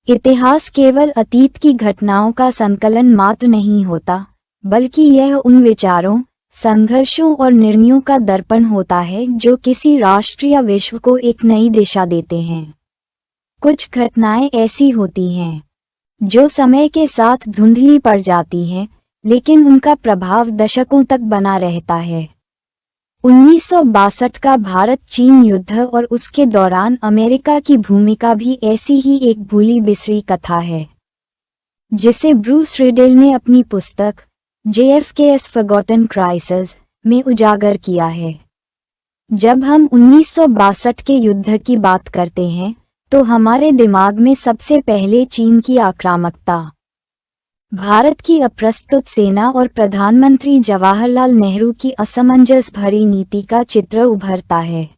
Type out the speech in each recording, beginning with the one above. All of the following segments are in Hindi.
इतिहास केवल अतीत की घटनाओं का संकलन मात्र नहीं होता, बल्कि यह उन विचारों, संघर्षों और निर्णयों का दर्पण होता है जो किसी राष्ट्र या विश्व को एक नई दिशा देते हैं। कुछ घटनाएं ऐसी होती हैं जो समय के साथ धुंधली पड़ जाती हैं, लेकिन उनका प्रभाव दशकों तक बना रहता है। 1962 का भारत चीन युद्ध और उसके दौरान अमेरिका की भूमिका भी ऐसी ही एक भूली बिसरी कथा है, जिसे ब्रूस रिडेल ने अपनी पुस्तक JFK's Forgotten Crisis में उजागर किया है। जब हम 1962 के युद्ध की बात करते हैं, तो हमारे दिमाग में सबसे पहले चीन की आक्रामकता, भारत की अप्रस्तुत सेना और प्रधानमंत्री जवाहरलाल नेहरू की असमंजस भरी नीति का चित्र उभरता है।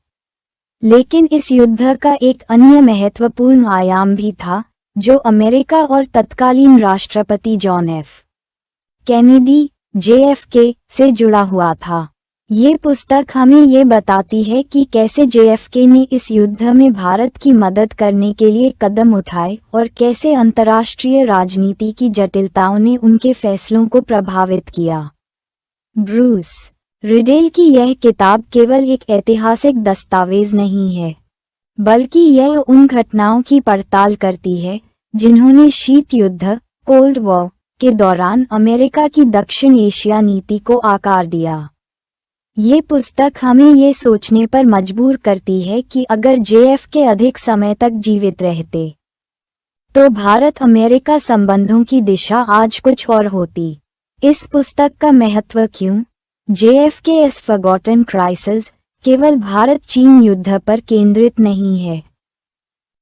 लेकिन इस युद्ध का एक अन्य महत्वपूर्ण आयाम भी था, जो अमेरिका और तत्कालीन राष्ट्रपति जॉन एफ कैनेडी JFK से जुड़ा हुआ था। ये पुस्तक हमें ये बताती है कि कैसे JFK ने इस युद्ध में भारत की मदद करने के लिए कदम उठाए और कैसे अंतर्राष्ट्रीय राजनीति की जटिलताओं ने उनके फैसलों को प्रभावित किया। ब्रूस रिडेल की यह किताब केवल एक ऐतिहासिक दस्तावेज नहीं है, बल्कि यह उन घटनाओं की पड़ताल करती है जिन्होंने शीत युद्ध कोल्ड वॉर के दौरान अमेरिका की दक्षिण एशिया नीति को आकार दिया। ये पुस्तक हमें ये सोचने पर मजबूर करती है कि अगर JFK अधिक समय तक जीवित रहते, तो भारत अमेरिका संबंधों की दिशा आज कुछ और होती। इस पुस्तक का महत्व क्यों? JFK's Forgotten Crisis केवल भारत चीन युद्ध पर केंद्रित नहीं है,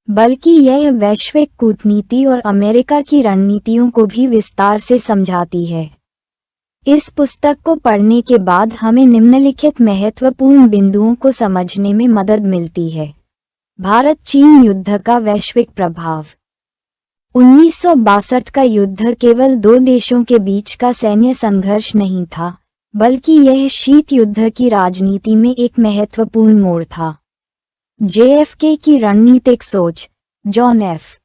बल्कि यह वैश्विक कूटनीति और अमेरिका की रणनीतियों को भी विस्तार से समझाती है। इस पुस्तक को पढ़ने के बाद हमें निम्नलिखित महत्वपूर्ण बिंदुओं को समझने में मदद मिलती है। भारत चीन युद्ध का वैश्विक प्रभाव। 1962 का युद्ध केवल दो देशों के बीच का सैन्य संघर्ष नहीं था, बल्कि यह शीत युद्ध की राजनीति में एक महत्वपूर्ण मोड़ था। JFK की रणनीतिक सोच। जॉन एफ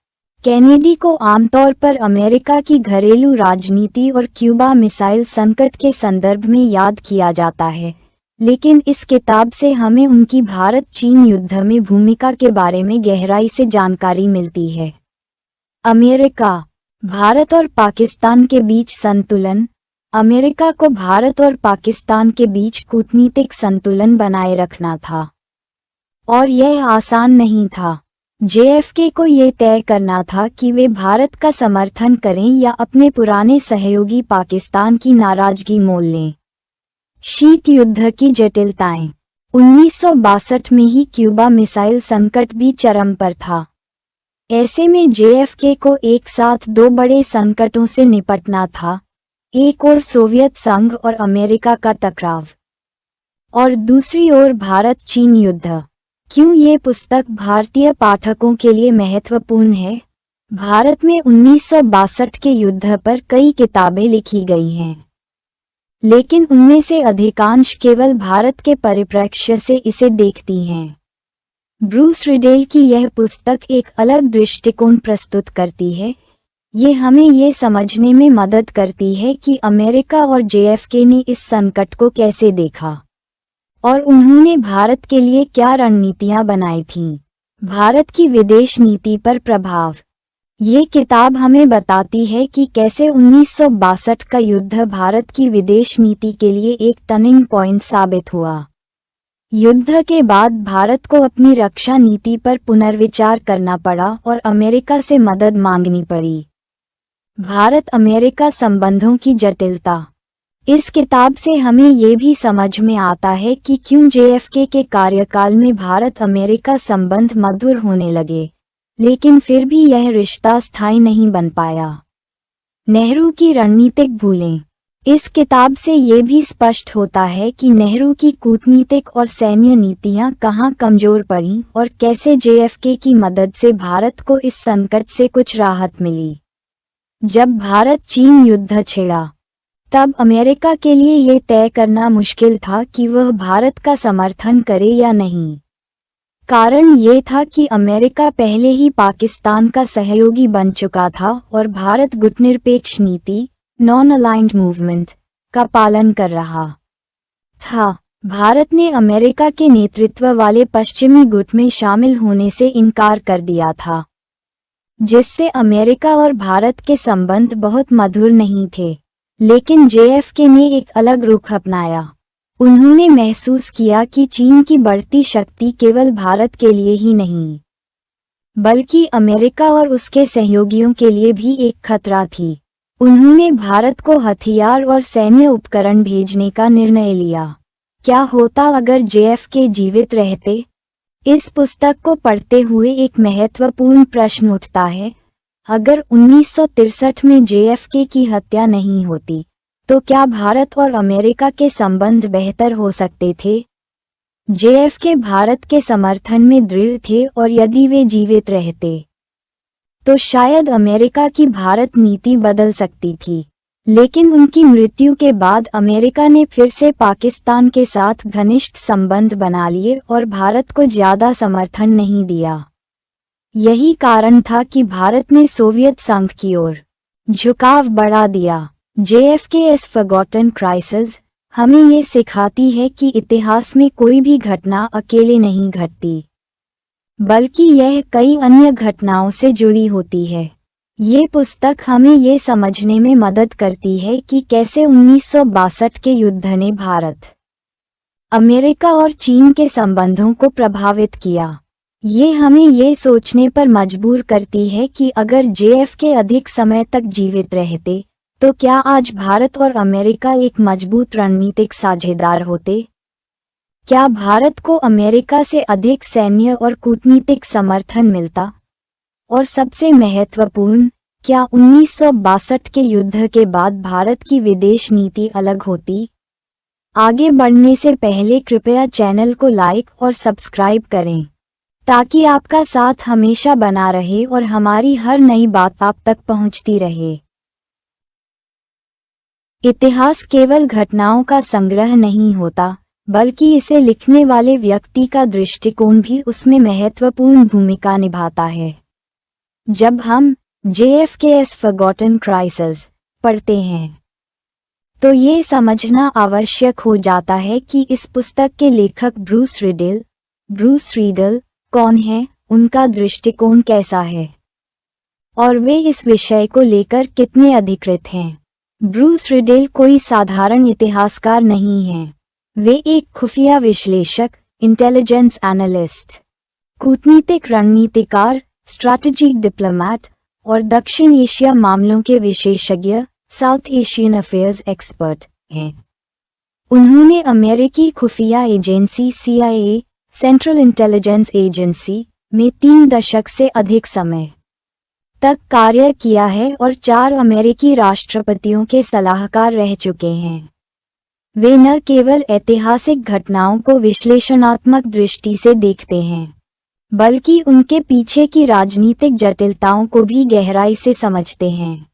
कैनेडी को आमतौर पर अमेरिका की घरेलू राजनीति और क्यूबा मिसाइल संकट के संदर्भ में याद किया जाता है, लेकिन इस किताब से हमें उनकी भारत चीन युद्ध में भूमिका के बारे में गहराई से जानकारी मिलती है। अमेरिका, भारत और पाकिस्तान के बीच संतुलन। अमेरिका को भारत और पाकिस्तान के बीच कूटनीतिक संतुलन बनाए रखना था, और यह आसान नहीं था। JFK को ये तय करना था कि वे भारत का समर्थन करें या अपने पुराने सहयोगी पाकिस्तान की नाराजगी मोल लें। शीत युद्ध की जटिलताएं। 1962 में ही क्यूबा मिसाइल संकट भी चरम पर था। ऐसे में JFK को एक साथ दो बड़े संकटों से निपटना था, एक ओर सोवियत संघ और अमेरिका का टकराव, और दूसरी ओर भारत चीन युद्ध। क्यों ये पुस्तक भारतीय पाठकों के लिए महत्वपूर्ण है? भारत में 1962 के युद्ध पर कई किताबें लिखी गई हैं, लेकिन उनमें से अधिकांश केवल भारत के परिप्रेक्ष्य से इसे देखती हैं। ब्रूस रिडेल की यह पुस्तक एक अलग दृष्टिकोण प्रस्तुत करती है। ये हमें ये समझने में मदद करती है कि अमेरिका और JFK ने इस संकट को कैसे देखा और उन्होंने भारत के लिए क्या रणनीतियां बनाई थीं। भारत की विदेश नीति पर प्रभाव। ये किताब हमें बताती है कि कैसे 1962 का युद्ध भारत की विदेश नीति के लिए एक टर्निंग पॉइंट साबित हुआ। युद्ध के बाद भारत को अपनी रक्षा नीति पर पुनर्विचार करना पड़ा और अमेरिका से मदद मांगनी पड़ी। भारत अमेरिका संबंधों की जटिलता। इस किताब से हमें ये भी समझ में आता है कि क्यों JFK के कार्यकाल में भारत अमेरिका संबंध मधुर होने लगे, लेकिन फिर भी यह रिश्ता स्थायी नहीं बन पाया। नेहरू की रणनीतिक भूलें। इस किताब से ये भी स्पष्ट होता है कि नेहरू की कूटनीतिक और सैन्य नीतियां कहां कमजोर पड़ीं और कैसे JFK की मदद से भारत को इस संकट से कुछ राहत मिली। जब भारत चीन युद्ध छिड़ा, तब अमेरिका के लिए ये तय करना मुश्किल था कि वह भारत का समर्थन करे या नहीं। कारण ये था कि अमेरिका पहले ही पाकिस्तान का सहयोगी बन चुका था और भारत गुटनिरपेक्ष नीति नॉन अलाइंड मूवमेंट का पालन कर रहा था। भारत ने अमेरिका के नेतृत्व वाले पश्चिमी गुट में शामिल होने से इनकार कर दिया था, जिससे अमेरिका और भारत के संबंध बहुत मधुर नहीं थे। लेकिन JFK ने एक अलग रुख अपनाया। उन्होंने महसूस किया कि चीन की बढ़ती शक्ति केवल भारत के लिए ही नहीं, बल्कि अमेरिका और उसके सहयोगियों के लिए भी एक खतरा थी। उन्होंने भारत को हथियार और सैन्य उपकरण भेजने का निर्णय लिया। क्या होता अगर JFK जीवित रहते? इस पुस्तक को पढ़ते हुए एक महत्वपूर्ण प्रश्न उठता है, अगर 1963 में JFK की हत्या नहीं होती, तो क्या भारत और अमेरिका के संबंध बेहतर हो सकते थे? JFK भारत के समर्थन में दृढ़ थे और यदि वे जीवित रहते, तो शायद अमेरिका की भारत नीति बदल सकती थी। लेकिन उनकी मृत्यु के बाद अमेरिका ने फिर से पाकिस्तान के साथ घनिष्ठ संबंध बना लिए और भारत को ज्यादा समर्थन नहीं दिया। यही कारण था कि भारत ने सोवियत संघ की ओर झुकाव बढ़ा दिया। JFK's Forgotten Crisis हमें ये सिखाती है कि इतिहास में कोई भी घटना अकेले नहीं घटती, बल्कि यह कई अन्य घटनाओं से जुड़ी होती है। ये पुस्तक हमें ये समझने में मदद करती है कि कैसे 1962 के युद्ध ने भारत, अमेरिका और चीन के संबंधों को प्रभावित किया। ये हमें ये सोचने पर मजबूर करती है कि अगर JFK अधिक समय तक जीवित रहते, तो क्या आज भारत और अमेरिका एक मजबूत रणनीतिक साझेदार होते? क्या भारत को अमेरिका से अधिक सैन्य और कूटनीतिक समर्थन मिलता? और सबसे महत्वपूर्ण, क्या 1962 के युद्ध के बाद भारत की विदेश नीति अलग होती? आगे बढ़ने से पहले कृपया चैनल को लाइक और सब्सक्राइब करें, ताकि आपका साथ हमेशा बना रहे और हमारी हर नई बात आप तक पहुंचती रहे। इतिहास केवल घटनाओं का संग्रह नहीं होता, बल्कि इसे लिखने वाले व्यक्ति का दृष्टिकोण भी उसमें महत्वपूर्ण भूमिका निभाता है। जब हम JFK's Forgotten Crisis पढ़ते हैं, तो ये समझना आवश्यक हो जाता है कि इस पुस्तक के लेखक ब्रूस रीडल कौन है, उनका दृष्टिकोण कैसा है, और वे इस विषय को लेकर कितने अधिकृत हैं। ब्रूस रीडल कोई साधारण इतिहासकार नहीं हैं। वे एक खुफिया विश्लेषक, इंटेलिजेंस एनालिस्ट, कूटनीतिक रणनीतिकार, स्ट्रैटेजिक डिप्लोमैट और दक्षिण एशिया मामलों के विशेषज्ञ, साउथ एशियन अफेयर्स एक्सपर्ट हैं। उन्होंने अमेरिकी खुफिया agency CIA, central intelligence agency, में 3 दशक से अधिक समय तक कार्य किया है और 4 अमेरिकी राष्ट्रपतियों के सलाहकार रह चुके हैं। वे न केवल ऐतिहासिक घटनाओं को विश्लेषणात्मक दृष्टि से देखते हैं, बल्कि उनके पीछे की राजनीतिक जटिलताओं को भी गहराई से समझते हैं।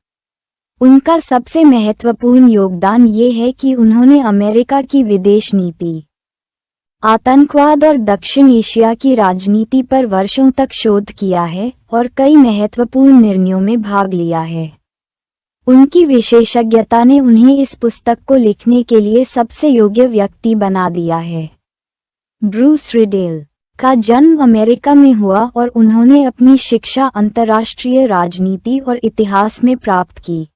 उनका सबसे महत्वपूर्ण योगदान ये है कि उन्होंने अमेरिका की विदेश नीति, आतंकवाद और दक्षिण एशिया की राजनीति पर वर्षों तक शोध किया है और कई महत्वपूर्ण निर्णयों में भाग लिया है। उनकी विशेषज्ञता ने उन्हें इस पुस्तक को लिखने के लिए सबसे योग्य व्यक्ति बना दिया है। ब्रूस रीडल का जन्म अमेरिका में हुआ और उन्होंने अपनी शिक्षा अंतर्राष्ट्रीय राजनीति और इतिहास में प्राप्त की।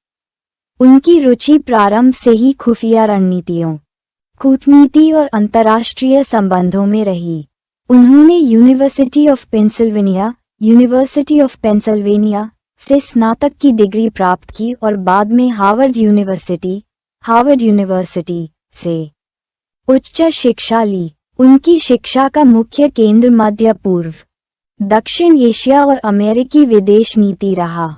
उनकी रुचि प्रारंभ से ही खुफिया रणनीतियों, कूटनीति और अंतर्राष्ट्रीय संबंधों में रही। उन्होंने यूनिवर्सिटी ऑफ पेंसिल्वेनिया से स्नातक की डिग्री प्राप्त की और बाद में हार्वर्ड यूनिवर्सिटी से उच्च शिक्षा ली। उनकी शिक्षा का मुख्य केंद्र मध्य पूर्व, दक्षिण एशिया और अमेरिकी विदेश नीति रहा।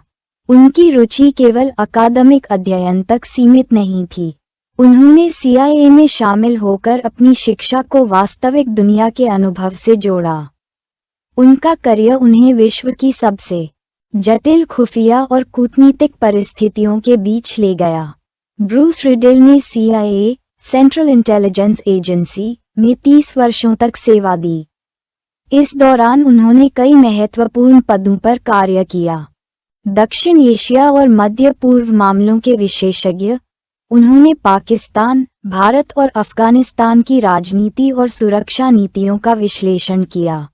उनकी रुचि केवल अकादमिक अध्ययन तक सीमित नहीं थी। उन्होंने CIA में शामिल होकर अपनी शिक्षा को वास्तविक दुनिया के अनुभव से जोड़ा। उनका करियर उन्हें विश्व की सबसे जटिल खुफिया और कूटनीतिक परिस्थितियों के बीच ले गया। ब्रूस रीडल ने CIA, सेंट्रल इंटेलिजेंस एजेंसी, में 30 वर्षों तक सेवा दी। इस दौरान उन्होंने कई महत्वपूर्ण पदों पर कार्य किया। दक्षिण एशिया और मध्य पूर्व मामलों के विशेषज्ञ, उन्होंने पाकिस्तान, भारत और अफगानिस्तान की राजनीति और सुरक्षा नीतियों का विश्लेषण किया।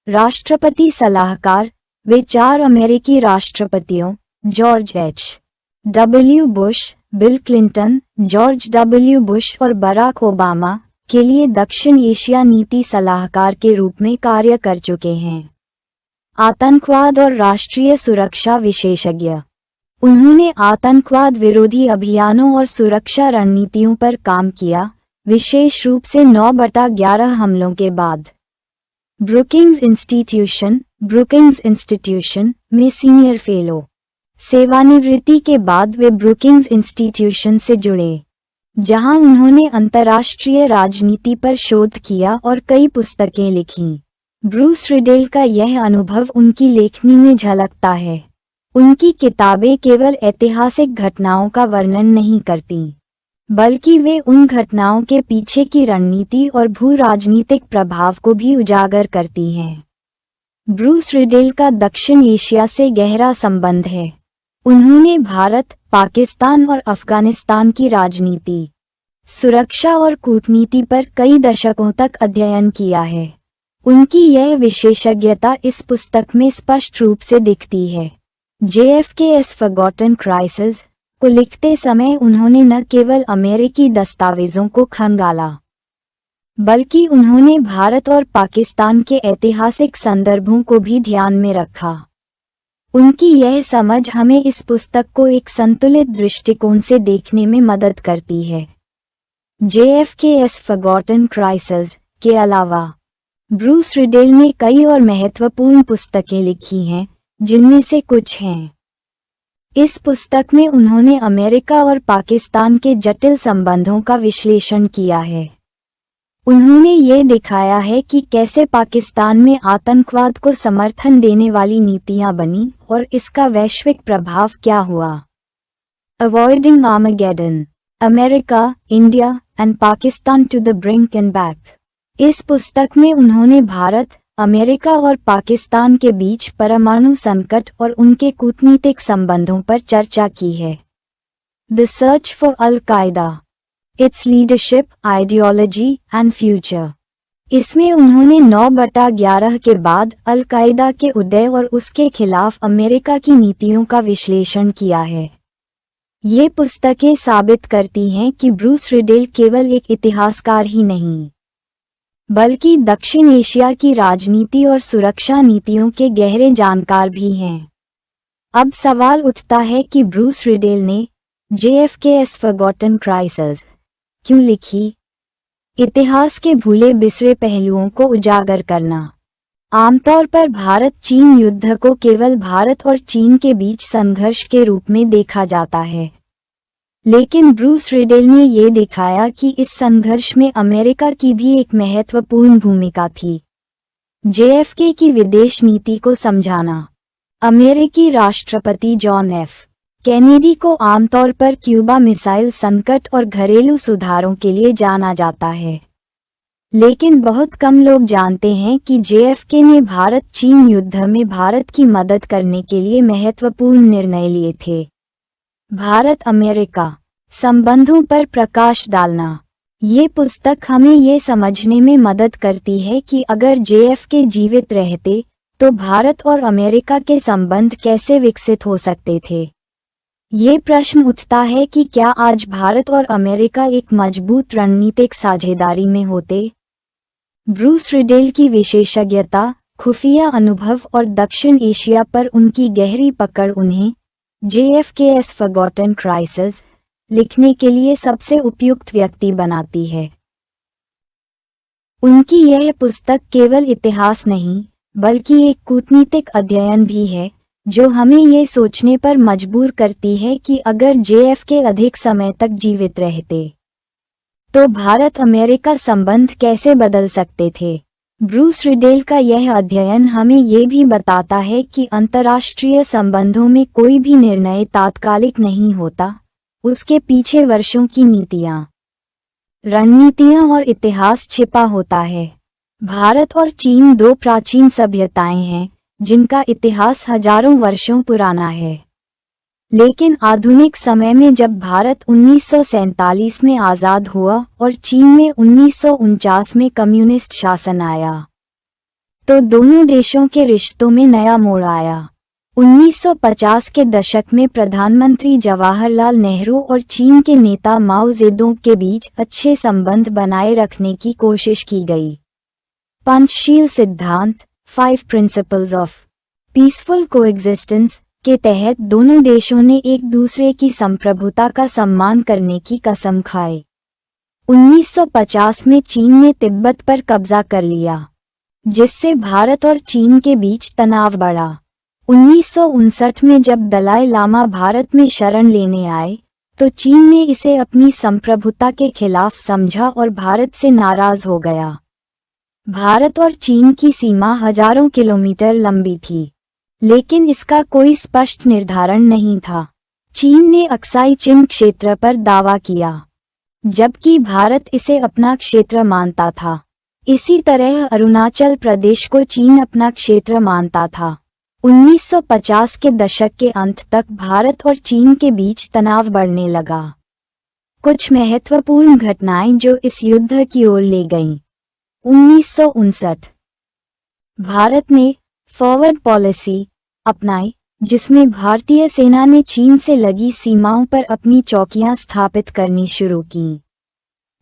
राष्ट्रपति सलाहकार, वे 4 अमेरिकी राष्ट्रपतियों George H.W. Bush, bill Clinton, George W. Bush और बराक ओबामा के लिए दक्षिण एशिया नीति सलाहकार के रूप में कार्य कर चुके हैं। आतंकवाद और राष्ट्रीय सुरक्षा विशेषज्ञ, उन्होंने आतंकवाद विरोधी अभियानों और सुरक्षा रणनीतियों पर काम किया, विशेष रूप से 9/11 हमलों के बाद। ब्रुकिंग्स इंस्टीट्यूशन में सीनियर फेलो, सेवानिवृत्ति के बाद वे ब्रुकिंग्स इंस्टीट्यूशन से जुड़े, जहां उन्होंने अंतर्राष्ट्रीय राजनीति पर शोध किया और कई पुस्तकें लिखीं। ब्रूस रिडेल का यह अनुभव उनकी लेखनी में झलकता है। उनकी किताबें केवल ऐतिहासिक घटनाओं का वर्णन नहीं करतीं, बल्कि वे उन घटनाओं के पीछे की रणनीति और भू-राजनीतिक प्रभाव को भी उजागर करती हैं। ब्रूस रिडेल का दक्षिण एशिया से गहरा संबंध है। उन्होंने भारत, पाकिस्तान और अफगानिस्तान की राजनीति, सुरक्षा और कूटनीति पर कई दशकों तक अध्ययन किया है। उनकी यह विशेषज्ञता इस पुस्तक में स्पष्ट रूप से दिखती है। JFK's फॉरगॉटन क्राइसिस को लिखते समय उन्होंने न केवल अमेरिकी दस्तावेजों को खंगाला, बल्कि उन्होंने भारत और पाकिस्तान के ऐतिहासिक संदर्भों को भी ध्यान में रखा। उनकी यह समझ हमें इस पुस्तक को एक संतुलित दृष्टिकोण से देखने में मदद करती है। JFK's फॉरगॉटन क्राइसिस के अलावा ब्रूस रिडेल ने कई और महत्वपूर्ण पुस्तकें लिखी हैं, जिनमें से कुछ हैं। इस पुस्तक में उन्होंने अमेरिका और पाकिस्तान के जटिल संबंधों का विश्लेषण किया है। उन्होंने ये दिखाया है कि कैसे पाकिस्तान में आतंकवाद को समर्थन देने वाली नीतियां बनी और इसका वैश्विक प्रभाव क्या हुआ। Avoiding Armageddon, America, India and Pakistan to the brink and back. इस पुस्तक में उन्होंने भारत, अमेरिका और पाकिस्तान के बीच परमाणु संकट और उनके कूटनीतिक संबंधों पर चर्चा की है। The search for Al Qaeda, its leadership, ideology and future. इसमें उन्होंने 9/11 के बाद अल-कायदा के उदय और उसके खिलाफ अमेरिका की नीतियों का विश्लेषण किया है। ये पुस्तकें साबित करती हैं कि ब्रूस रिडेल केवल एक इतिहासकार ही नहीं, बल्कि दक्षिण एशिया की राजनीति और सुरक्षा नीतियों के गहरे जानकार भी हैं। अब सवाल उठता है कि ब्रूस रिडेल ने JFK's फॉरगॉटन क्राइसिस क्यों लिखी? इतिहास के भूले बिसरे पहलुओं को उजागर करना। आमतौर पर भारत-चीन युद्ध को केवल भारत और चीन के बीच संघर्ष के रूप में देखा जाता है, लेकिन ब्रूस रिडेल ने ये दिखाया कि इस संघर्ष में अमेरिका की भी एक महत्वपूर्ण भूमिका थी। JFK की विदेश नीति को समझाना। अमेरिकी राष्ट्रपति जॉन F. कैनेडी को आमतौर पर क्यूबा मिसाइल संकट और घरेलू सुधारों के लिए जाना जाता है, लेकिन बहुत कम लोग जानते हैं कि JFK ने भारत-चीन युद्ध में भारत की मदद करने के लिए महत्वपूर्ण निर्णय लिए थे। भारत-अमेरिका संबंधों पर प्रकाश डालना। ये पुस्तक हमें ये समझने में मदद करती है कि अगर JFK जीवित रहते तो भारत और अमेरिका के संबंध कैसे विकसित हो सकते थे। ये प्रश्न उठता है कि क्या आज भारत और अमेरिका एक मजबूत रणनीतिक साझेदारी में होते? ब्रूस रिडेल की विशेषज्ञता, खुफिया अनुभव और दक्षिण एशिया पर उनकी गहरी पकड़ उन्हें JFK's फॉरगॉटन क्राइसिस लिखने के लिए सबसे उपयुक्त व्यक्ति बनाती है। उनकी यह पुस्तक केवल इतिहास नहीं, बल्कि एक कूटनीतिक अध्ययन भी है, जो हमें ये सोचने पर मजबूर करती है कि अगर JFK अधिक समय तक जीवित रहते तो भारत-अमेरिका संबंध कैसे बदल सकते थे। ब्रूस रिडेल का यह अध्ययन हमें ये भी बताता है कि अंतर्राष्ट्रीय संबंधों में कोई भी निर्णय तात्कालिक नहीं होता, उसके पीछे वर्षों की नीतियां, रणनीतियां और इतिहास छिपा होता है। भारत और चीन दो प्राचीन सभ्यताएं हैं जिनका इतिहास हजारों वर्षों पुराना है। लेकिन आधुनिक समय में जब भारत 1947 में आज़ाद हुआ और चीन में 1949 में कम्युनिस्ट शासन आया, तो दोनों देशों के रिश्तों में नया मोड़ आया। 1950 के दशक में प्रधानमंत्री जवाहरलाल नेहरू और चीन के नेता माओ जेडोंग के बीच अच्छे संबंध बनाए रखने की कोशिश की गई। पंचशील सिद्धांत 5 प्रिंसिपल्स ऑफ पीसफुल कोएग्जिस्टेंस के तहत दोनों देशों ने एक दूसरे की संप्रभुता का सम्मान करने की कसम खाई। 1950 में चीन ने तिब्बत पर कब्जा कर लिया, जिससे भारत और चीन के बीच तनाव बढ़ा। 1959 में जब दलाई लामा भारत में शरण लेने आए, तो चीन ने इसे अपनी संप्रभुता के खिलाफ समझा और भारत से नाराज हो गया। भारत और चीन की सीमा हजारों किलोमीटर लंबी थी, लेकिन इसका कोई स्पष्ट निर्धारण नहीं था। चीन ने अक्साई चिन क्षेत्र पर दावा किया, जबकि भारत इसे अपना क्षेत्र मानता था। इसी तरह अरुणाचल प्रदेश को चीन अपना क्षेत्र मानता था। 1950 के दशक के अंत तक भारत और चीन के बीच तनाव बढ़ने लगा। कुछ महत्वपूर्ण घटनाएं जो इस युद्ध की ओर ले गईं। 1959 भारत ने फॉरवर्ड पॉलिसी अपनाई, जिसमें भारतीय सेना ने चीन से लगी सीमाओं पर अपनी चौकियां स्थापित करनी शुरू की।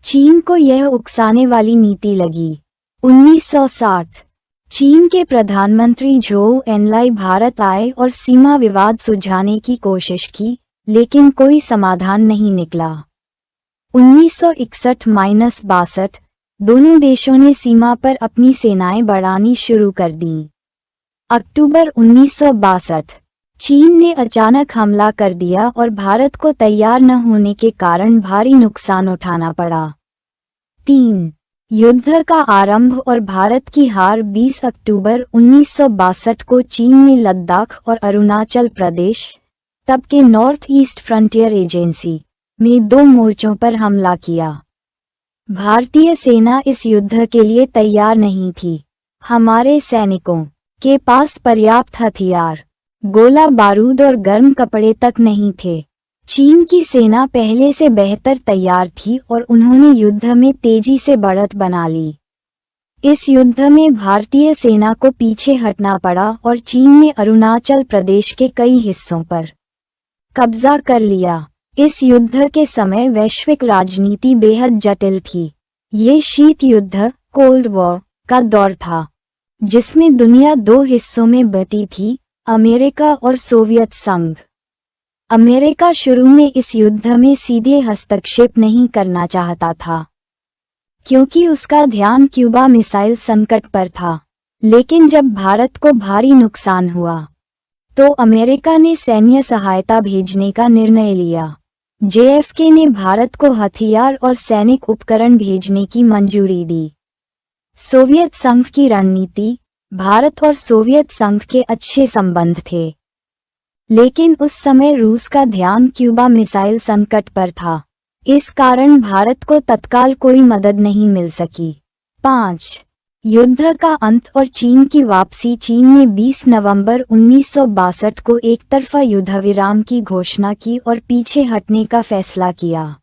चीन को यह उकसाने वाली नीति लगी। 1960 चीन के प्रधानमंत्री झोउ एनलाई भारत आए और सीमा विवाद सुलझाने की कोशिश की, लेकिन कोई समाधान नहीं निकला। 1961-62 दोनों देशों ने सीमा पर अपनी सेनाएं बढ़ानी शुरू कर दी। अक्टूबर 1962 चीन ने अचानक हमला कर दिया और भारत को तैयार न होने के कारण भारी नुकसान उठाना पड़ा। 3 युद्ध का आरंभ और भारत की हार। 20 अक्टूबर 1962 को चीन ने लद्दाख और अरुणाचल प्रदेश, तब के नॉर्थ ईस्ट फ्रंटियर एजेंसी, में 2 मोर्चों पर हमला किया। भारतीय सेना इस युद्ध के लिए तैयार नहीं थी। हमारे सैनिकों के पास पर्याप्त हथियार, गोला बारूद और गर्म कपड़े तक नहीं थे। चीन की सेना पहले से बेहतर तैयार थी और उन्होंने युद्ध में तेजी से बढ़त बना ली। इस युद्ध में भारतीय सेना को पीछे हटना पड़ा और चीन ने अरुणाचल प्रदेश के कई हिस्सों पर कब्जा कर लिया। इस युद्ध के समय वैश्विक राजनीति बेहद जटिल थी। ये शीत युद्ध कोल्ड वॉर का दौर था, जिसमें दुनिया 2 हिस्सों में बटी थी, अमेरिका और सोवियत संघ। अमेरिका शुरू में इस युद्ध में सीधे हस्तक्षेप नहीं करना चाहता था, क्योंकि उसका ध्यान क्यूबा मिसाइल संकट पर था। लेकिन जब भारत को भारी नुकसान हुआ, तो अमेरिका ने सैन्य सहायता भेजने का निर्णय लिया। जेएफके ने भारत को हथियार और सैनिक उपकरण भेजने की मंजूरी दी। सोवियत संघ की रणनीति। भारत और सोवियत संघ के अच्छे संबंध थे, लेकिन उस समय रूस का ध्यान क्यूबा मिसाइल संकट पर था। इस कारण भारत को तत्काल कोई मदद नहीं मिल सकी। 5 युद्ध का अंत और चीन की वापसी। चीन ने 20 नवंबर 1962 को एकतरफा युद्धविराम की घोषणा की और पीछे हटने का फैसला किया।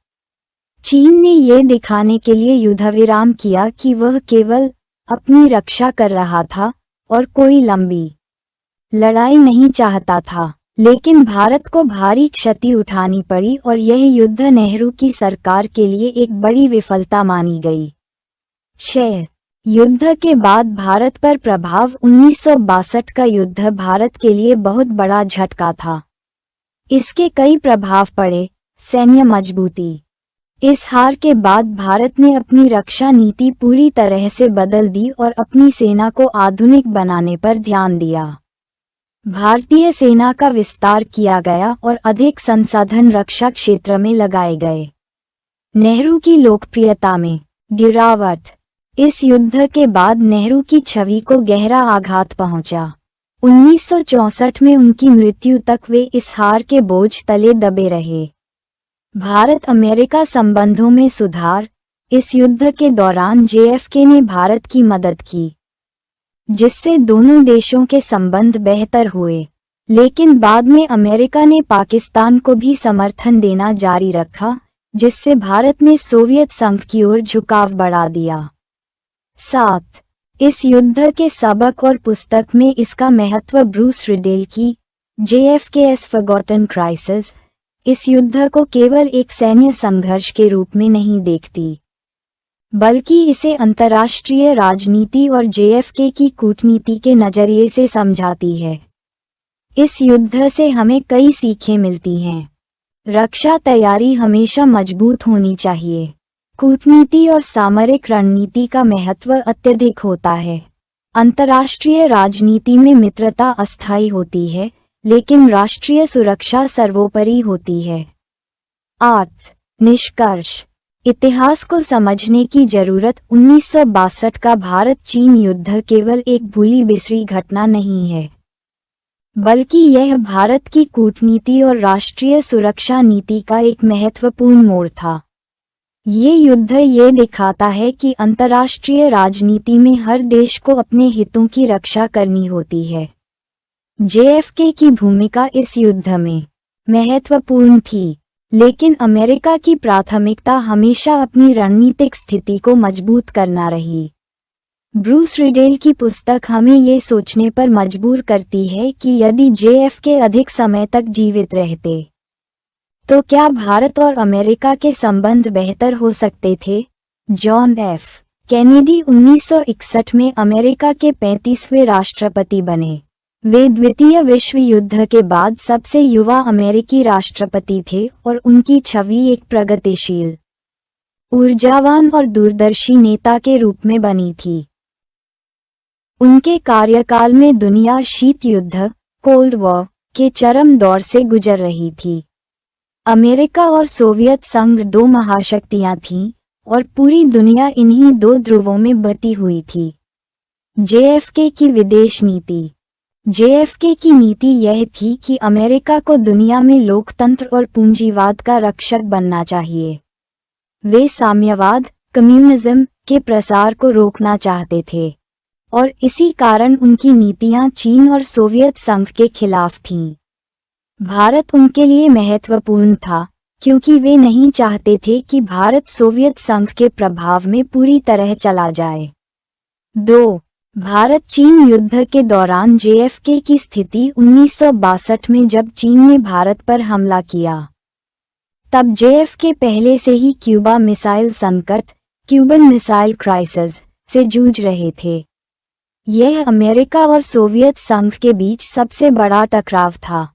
चीन ने ये दिखाने के लिए युद्धविराम किया कि वह केवल अपनी रक्षा कर रहा था और कोई लंबी लड़ाई नहीं चाहता था। लेकिन भारत को भारी क्षति उठानी पड़ी और यह युद्ध नेहरू की सरकार के लिए एक बड़ी विफलता मानी गई। 6 युद्ध के बाद भारत पर प्रभाव। 1962 का युद्ध भारत के लिए बहुत बड़ा झटका था। इसके कई प्रभाव पड़े। सैन्य मजबूती। इस हार के बाद भारत ने अपनी रक्षा नीति पूरी तरह से बदल दी और अपनी सेना को आधुनिक बनाने पर ध्यान दिया। भारतीय सेना का विस्तार किया गया और अधिक संसाधन रक्षा क्षेत्र में लगाए गए। नेहरू की लोकप्रियता में गिरावट। इस युद्ध के बाद नेहरू की छवि को गहरा आघात पहुंचा। 1964 में उनकी मृत्यु तक वे इस हार के बोझ तले दबे रहे। भारत अमेरिका संबंधों में सुधार। इस युद्ध के दौरान JFK ने भारत की मदद की, जिससे दोनों देशों के संबंध बेहतर हुए। लेकिन बाद में अमेरिका ने पाकिस्तान को भी समर्थन देना जारी रखा, जिससे भारत ने सोवियत संघ की ओर झुकाव बढ़ा दिया। 7. इस युद्ध के सबक और पुस्तक में इसका महत्व। ब्रूस रिडेल की JFK's Forgotten Crisis इस युद्ध को केवल एक सैन्य संघर्ष के रूप में नहीं देखती, बल्कि इसे अंतर्राष्ट्रीय राजनीति और JFK की कूटनीति के नजरिए से समझाती है। इस युद्ध से हमें कई सीखें मिलती हैं। रक्षा तैयारी हमेशा मजबूत होनी चाहिए। कूटनीति और सामरिक रणनीति का महत्व अत्यधिक होता है। अंतर्राष्ट्रीय राजनीति में मित्रता अस्थायी होती है, लेकिन राष्ट्रीय सुरक्षा सर्वोपरि होती है। 8. निष्कर्ष। इतिहास को समझने की जरूरत। 1962 का भारत चीन युद्ध केवल एक भूली बिसरी घटना नहीं है, बल्कि यह भारत की कूटनीति और राष्ट्रीय सुरक्षा नीति का एक महत्वपूर्ण मोड़ था। ये युद्ध ये दिखाता है कि अंतर्राष्ट्रीय राजनीति में हर देश को अपने हितों की रक्षा करनी होती है। JFK की भूमिका इस युद्ध में महत्वपूर्ण थी, लेकिन अमेरिका की प्राथमिकता हमेशा अपनी रणनीतिक स्थिति को मजबूत करना रही। ब्रूस रिडेल की पुस्तक हमें ये सोचने पर मजबूर करती है कि यदि JFK अधिक समय तक जीवित रहते, तो क्या भारत और अमेरिका के संबंध बेहतर हो सकते थे। John F. कैनेडी 1961 में अमेरिका के 35वें राष्ट्रपति बने। वे द्वितीय विश्व युद्ध के बाद सबसे युवा अमेरिकी राष्ट्रपति थे और उनकी छवि एक प्रगतिशील, ऊर्जावान और दूरदर्शी नेता के रूप में बनी थी। उनके कार्यकाल में दुनिया शीत युद्ध कोल्ड वॉर के चरम दौर से गुजर रही थी। अमेरिका और सोवियत संघ दो महाशक्तियां थीं और पूरी दुनिया इन्हीं दो ध्रुवों में बटी हुई थी। JFK की विदेश नीति। JFK की नीति यह थी कि अमेरिका को दुनिया में लोकतंत्र और पूंजीवाद का रक्षक बनना चाहिए। वे साम्यवाद, कम्युनिज्म के प्रसार को रोकना चाहते थे और इसी कारण उनकी नीतियां चीन और सोवियत संघ के खिलाफ थीं। भारत उनके लिए महत्वपूर्ण था क्योंकि वे नहीं चाहते थे कि भारत सोवियत संघ के प्रभाव में पूरी तरह चला जाए। 2. भारत चीन युद्ध के दौरान JFK की स्थिति। 1962 में जब चीन ने भारत पर हमला किया, तब JFK पहले से ही क्यूबा मिसाइल संकट क्यूबन मिसाइल क्राइसिस से जूझ रहे थे। यह अमेरिका और सोवियत संघ के बीच सबसे बड़ा टकराव था,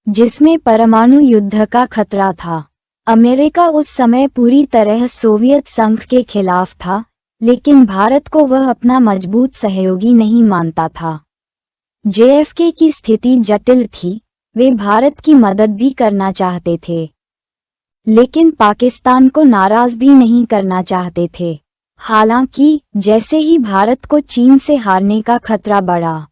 जिसमें परमाणु युद्ध का खतरा था। अमेरिका उस समय पूरी तरह सोवियत संघ के खिलाफ था, लेकिन भारत को वह अपना मजबूत सहयोगी नहीं मानता था। JFK की स्थिति जटिल थी। वे भारत की मदद भी करना चाहते थे, लेकिन पाकिस्तान को नाराज भी नहीं करना चाहते थे। हालांकि जैसे ही भारत को चीन से हारने का खतरा बढ़ा,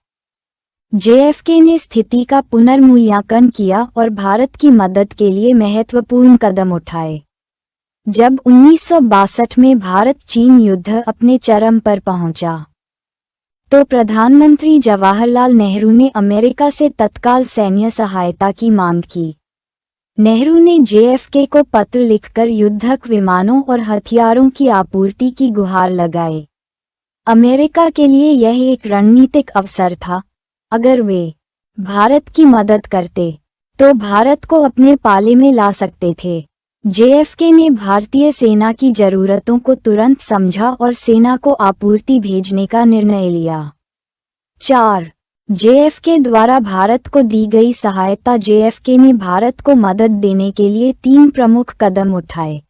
JFK ने स्थिति का पुनर्मूल्यांकन किया और भारत की मदद के लिए महत्वपूर्ण कदम उठाए। जब 1962 में भारत चीन युद्ध अपने चरम पर पहुंचा, तो प्रधानमंत्री जवाहरलाल नेहरू ने अमेरिका से तत्काल सैन्य सहायता की मांग की। नेहरू ने JFK को पत्र लिखकर युद्धक विमानों और हथियारों की आपूर्ति की गुहार लगाई। अमेरिका के लिए यह एक रणनीतिक अवसर था। अगर वे भारत की मदद करते, तो भारत को अपने पाले में ला सकते थे। JFK ने भारतीय सेना की जरूरतों को तुरंत समझा और सेना को आपूर्ति भेजने का निर्णय लिया। 4. JFK द्वारा भारत को दी गई सहायता। JFK ने भारत को मदद देने के लिए 3 प्रमुख कदम उठाए।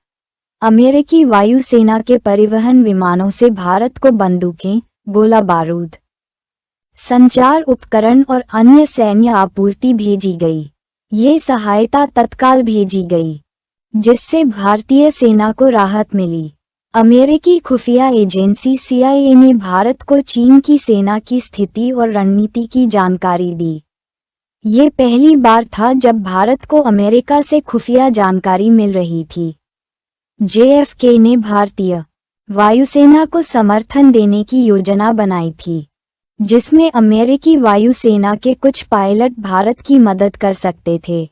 अमेरिकी वायुसेना के परिवहन विमानों से भारत को बंदूकें, गोला बारूद, संचार उपकरण और अन्य सैन्य आपूर्ति भेजी गई। ये सहायता तत्काल भेजी गई, जिससे भारतीय सेना को राहत मिली। अमेरिकी खुफिया एजेंसी CIA ने भारत को चीन की सेना की स्थिति और रणनीति की जानकारी दी। ये पहली बार था जब भारत को अमेरिका से खुफिया जानकारी मिल रही थी। JFK ने भारतीय वायुसेना को समर्थन देने की योजना बनाई थी, जिसमें अमेरिकी वायुसेना के कुछ पायलट भारत की मदद कर सकते थे।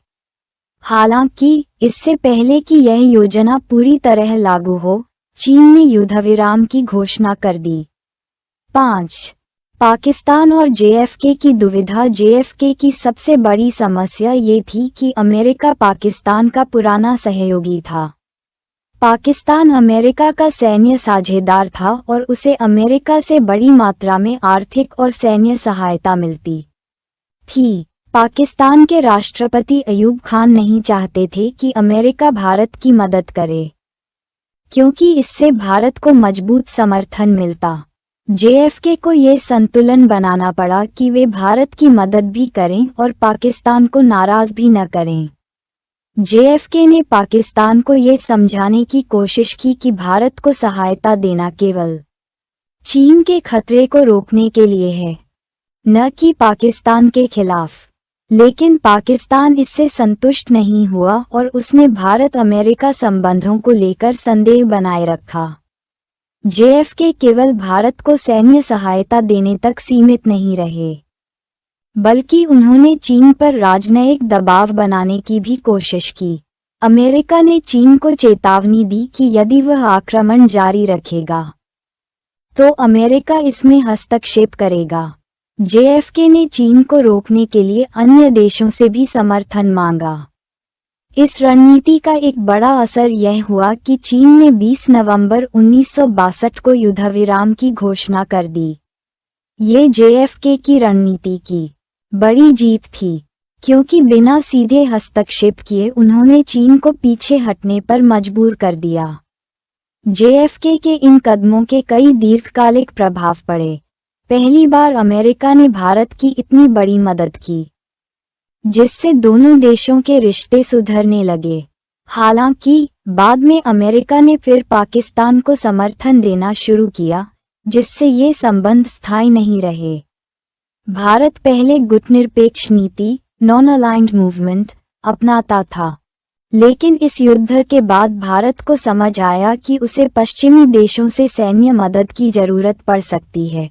हालांकि इससे पहले कि यह योजना पूरी तरह लागू हो, चीन ने युद्धविराम की घोषणा कर दी। 5. पाकिस्तान और जेएफके की दुविधा। जेएफके की सबसे बड़ी समस्या ये थी कि अमेरिका पाकिस्तान का पुराना सहयोगी था। पाकिस्तान अमेरिका का सैन्य साझेदार था और उसे अमेरिका से बड़ी मात्रा में आर्थिक और सैन्य सहायता मिलती थी। पाकिस्तान के राष्ट्रपति अयूब खान नहीं चाहते थे कि अमेरिका भारत की मदद करे, क्योंकि इससे भारत को मजबूत समर्थन मिलता। जेएफके को ये संतुलन बनाना पड़ा कि वे भारत की मदद भी करें और पाकिस्तान को नाराज भी न करें। जेएफके ने पाकिस्तान को ये समझाने की कोशिश की कि भारत को सहायता देना केवल चीन के खतरे को रोकने के लिए है, न कि पाकिस्तान के खिलाफ। लेकिन पाकिस्तान इससे संतुष्ट नहीं हुआ और उसने भारत अमेरिका संबंधों को लेकर संदेह बनाए रखा। जेएफके केवल भारत को सैन्य सहायता देने तक सीमित नहीं रहे, बल्कि उन्होंने चीन पर राजनयिक दबाव बनाने की भी कोशिश की। अमेरिका ने चीन को चेतावनी दी कि यदि वह आक्रमण जारी रखेगा तो अमेरिका इसमें हस्तक्षेप करेगा। जेएफके ने चीन को रोकने के लिए अन्य देशों से भी समर्थन मांगा। इस रणनीति का एक बड़ा असर यह हुआ कि चीन ने 20 नवंबर 1962 को युद्धविराम की घोषणा कर दी। ये जेएफके की रणनीति की बड़ी जीत थी, क्योंकि बिना सीधे हस्तक्षेप किए उन्होंने चीन को पीछे हटने पर मजबूर कर दिया। जेएफके के इन कदमों के कई दीर्घकालिक प्रभाव पड़े। पहली बार अमेरिका ने भारत की इतनी बड़ी मदद की, जिससे दोनों देशों के रिश्ते सुधरने लगे। हालांकि बाद में अमेरिका ने फिर पाकिस्तान को समर्थन देना शुरू किया, जिससे ये संबंध स्थायी नहीं रहे। भारत पहले गुटनिरपेक्ष नीति नॉन अलाइंड मूवमेंट अपनाता था, लेकिन इस युद्ध के बाद भारत को समझ आया कि उसे पश्चिमी देशों से सैन्य मदद की जरूरत पड़ सकती है।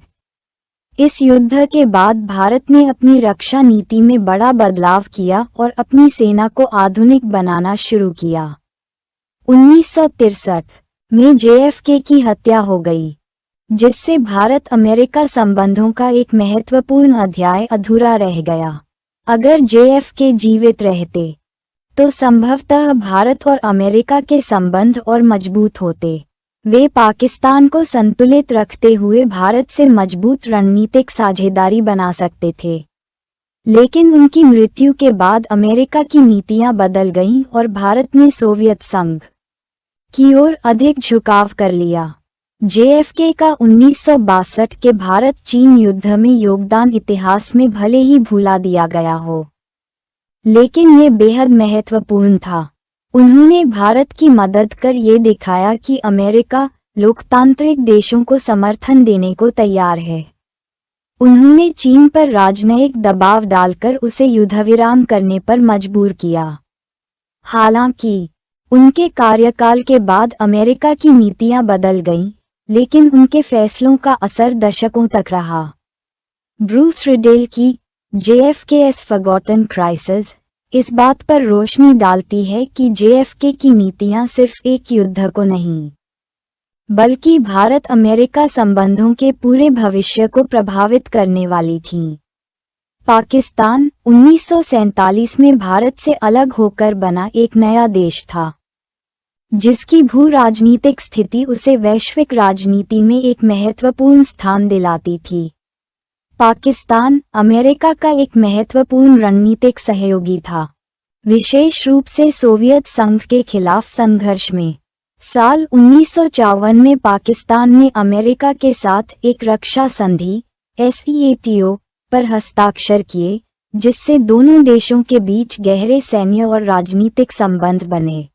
इस युद्ध के बाद भारत ने अपनी रक्षा नीति में बड़ा बदलाव किया और अपनी सेना को आधुनिक बनाना शुरू किया। 1963 में जेएफके की हत्या हो गई, जिससे भारत अमेरिका संबंधों का एक महत्वपूर्ण अध्याय अधूरा रह गया। अगर जेएफके जीवित रहते तो संभवतः भारत और अमेरिका के संबंध और मजबूत होते। वे पाकिस्तान को संतुलित रखते हुए भारत से मजबूत रणनीतिक साझेदारी बना सकते थे। लेकिन उनकी मृत्यु के बाद अमेरिका की नीतियां बदल गईं और भारत ने सोवियत संघ की ओर अधिक झुकाव कर लिया। जेएफके का 1962 के भारत-चीन युद्ध में योगदान इतिहास में भले ही भुला दिया गया हो, लेकिन ये बेहद महत्वपूर्ण था। उन्होंने भारत की मदद कर ये दिखाया कि अमेरिका लोकतांत्रिक देशों को समर्थन देने को तैयार है। उन्होंने चीन पर राजनयिक दबाव डालकर उसे युद्धविराम करने पर मजबूर किया। हालांकि उनके कार्यकाल के बाद अमेरिका की नीतियां बदल गईं, लेकिन उनके फैसलों का असर दशकों तक रहा। ब्रूस रिडेल की जेएफके's फॉरगॉटन क्राइसिस इस बात पर रोशनी डालती है कि जेएफके की नीतियां सिर्फ एक युद्ध को नहीं, बल्कि भारत अमेरिका संबंधों के पूरे भविष्य को प्रभावित करने वाली थीं। पाकिस्तान 1947 में भारत से अलग होकर बना एक नया देश था, जिसकी भू राजनीतिक स्थिति उसे वैश्विक राजनीति में एक महत्वपूर्ण स्थान दिलाती थी। पाकिस्तान अमेरिका का एक महत्वपूर्ण रणनीतिक सहयोगी था, विशेष रूप से सोवियत संघ के खिलाफ संघर्ष में। साल 1954 में पाकिस्तान ने अमेरिका के साथ एक रक्षा संधि SEATO पर हस्ताक्षर किए, जिससे दोनों देशों के बीच गहरे सैन्य और राजनीतिक संबंध बने।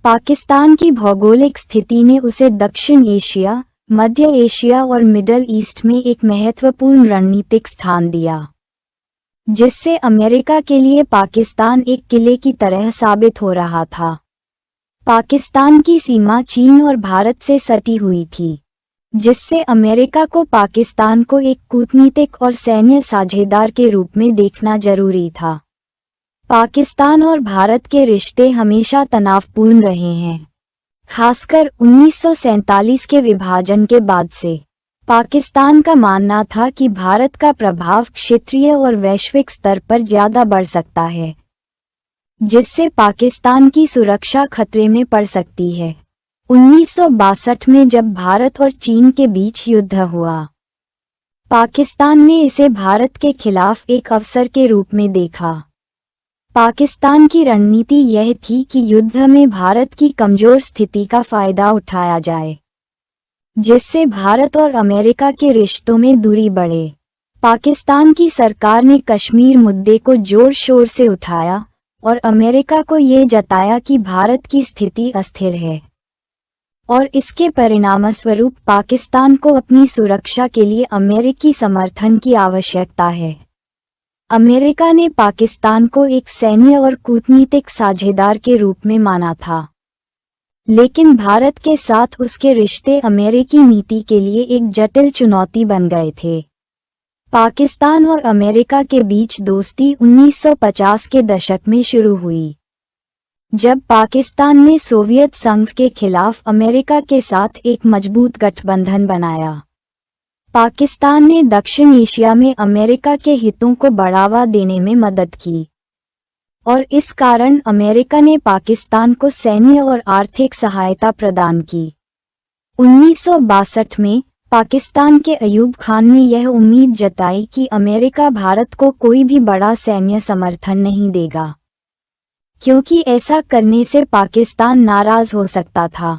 पाकिस्तान की भौगोलिक स्थिति ने उसे दक्षिण एशिया, मध्य एशिया और मिडल ईस्ट में एक महत्वपूर्ण रणनीतिक स्थान दिया, जिससे अमेरिका के लिए पाकिस्तान एक किले की तरह साबित हो रहा था। पाकिस्तान की सीमा चीन और भारत से सटी हुई थी, जिससे अमेरिका को पाकिस्तान को एक कूटनीतिक और सैन्य साझेदार के रूप में देखना जरूरी था। पाकिस्तान और भारत के रिश्ते हमेशा तनावपूर्ण रहे हैं, खासकर 1947 के विभाजन के बाद से। पाकिस्तान का मानना था कि भारत का प्रभाव क्षेत्रीय और वैश्विक स्तर पर ज्यादा बढ़ सकता है, जिससे पाकिस्तान की सुरक्षा खतरे में पड़ सकती है। 1962 में जब भारत और चीन के बीच युद्ध हुआ, पाकिस्तान ने इसे भारत के खिलाफ एक अवसर के रूप में देखा। पाकिस्तान की रणनीति यह थी कि युद्ध में भारत की कमजोर स्थिति का फायदा उठाया जाए, जिससे भारत और अमेरिका के रिश्तों में दूरी बढ़े। पाकिस्तान की सरकार ने कश्मीर मुद्दे को जोर शोर से उठाया और अमेरिका को ये जताया कि भारत की स्थिति अस्थिर है और इसके परिणामस्वरूप पाकिस्तान को अपनी सुरक्षा के लिए अमेरिकी समर्थन की आवश्यकता है। अमेरिका ने पाकिस्तान को एक सैन्य और कूटनीतिक साझेदार के रूप में माना था, लेकिन भारत के साथ उसके रिश्ते अमेरिकी नीति के लिए एक जटिल चुनौती बन गए थे। पाकिस्तान और अमेरिका के बीच दोस्ती 1950 के दशक में शुरू हुई, जब पाकिस्तान ने सोवियत संघ के खिलाफ अमेरिका के साथ एक मजबूत गठबंधन बनाया। पाकिस्तान ने दक्षिण एशिया में अमेरिका के हितों को बढ़ावा देने में मदद की और इस कारण अमेरिका ने पाकिस्तान को सैन्य और आर्थिक सहायता प्रदान की। 1962 में पाकिस्तान के अयूब खान ने यह उम्मीद जताई कि अमेरिका भारत को कोई भी बड़ा सैन्य समर्थन नहीं देगा, क्योंकि ऐसा करने से पाकिस्तान नाराज हो सकता था।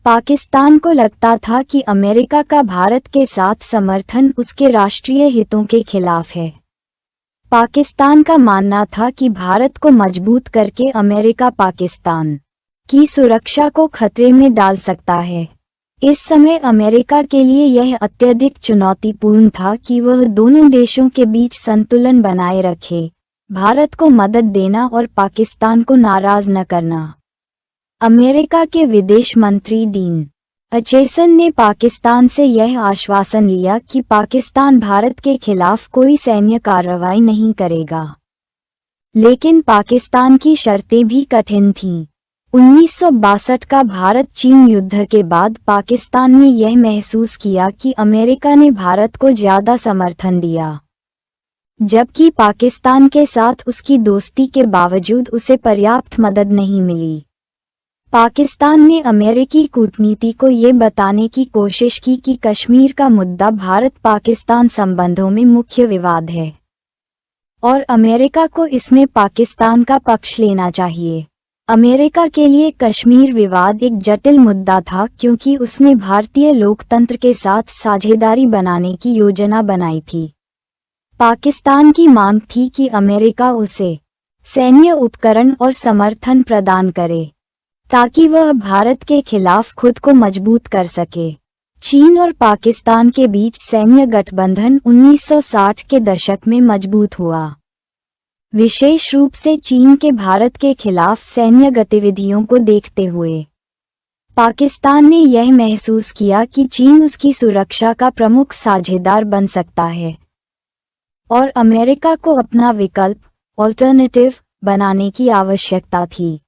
पाकिस्तान को लगता था कि अमेरिका का भारत के साथ समर्थन उसके राष्ट्रीय हितों के खिलाफ है। पाकिस्तान का मानना था कि भारत को मजबूत करके अमेरिका पाकिस्तान की सुरक्षा को खतरे में डाल सकता है। इस समय अमेरिका के लिए यह अत्यधिक चुनौतीपूर्ण था कि वह दोनों देशों के बीच संतुलन बनाए रखे, भारत को मदद देना और पाकिस्तान को नाराज न करना। अमेरिका के विदेश मंत्री डीन अचेसन ने पाकिस्तान से यह आश्वासन लिया कि पाकिस्तान भारत के खिलाफ कोई सैन्य कार्रवाई नहीं करेगा, लेकिन पाकिस्तान की शर्तें भी कठिन थीं। 1962 का भारत चीन युद्ध के बाद पाकिस्तान ने यह महसूस किया कि अमेरिका ने भारत को ज्यादा समर्थन दिया, जबकि पाकिस्तान के साथ उसकी दोस्ती के बावजूद उसे पर्याप्त मदद नहीं मिली। पाकिस्तान ने अमेरिकी कूटनीति को ये बताने की कोशिश की कि कश्मीर का मुद्दा भारत-पाकिस्तान संबंधों में मुख्य विवाद है और अमेरिका को इसमें पाकिस्तान का पक्ष लेना चाहिए। अमेरिका के लिए कश्मीर विवाद एक जटिल मुद्दा था, क्योंकि उसने भारतीय लोकतंत्र के साथ साझेदारी बनाने की योजना बनाई थी। पाकिस्तान की मांग थी कि अमेरिका उसे सैन्य उपकरण और समर्थन प्रदान करे, ताकि वह भारत के खिलाफ खुद को मजबूत कर सके। चीन और पाकिस्तान के बीच सैन्य गठबंधन 1960 के दशक में मजबूत हुआ, विशेष रूप से चीन के भारत के खिलाफ सैन्य गतिविधियों को देखते हुए। पाकिस्तान ने यह महसूस किया कि चीन उसकी सुरक्षा का प्रमुख साझेदार बन सकता है और अमेरिका को अपना विकल्प ऑल्टरनेटिव बनाने की आवश्यकता थी।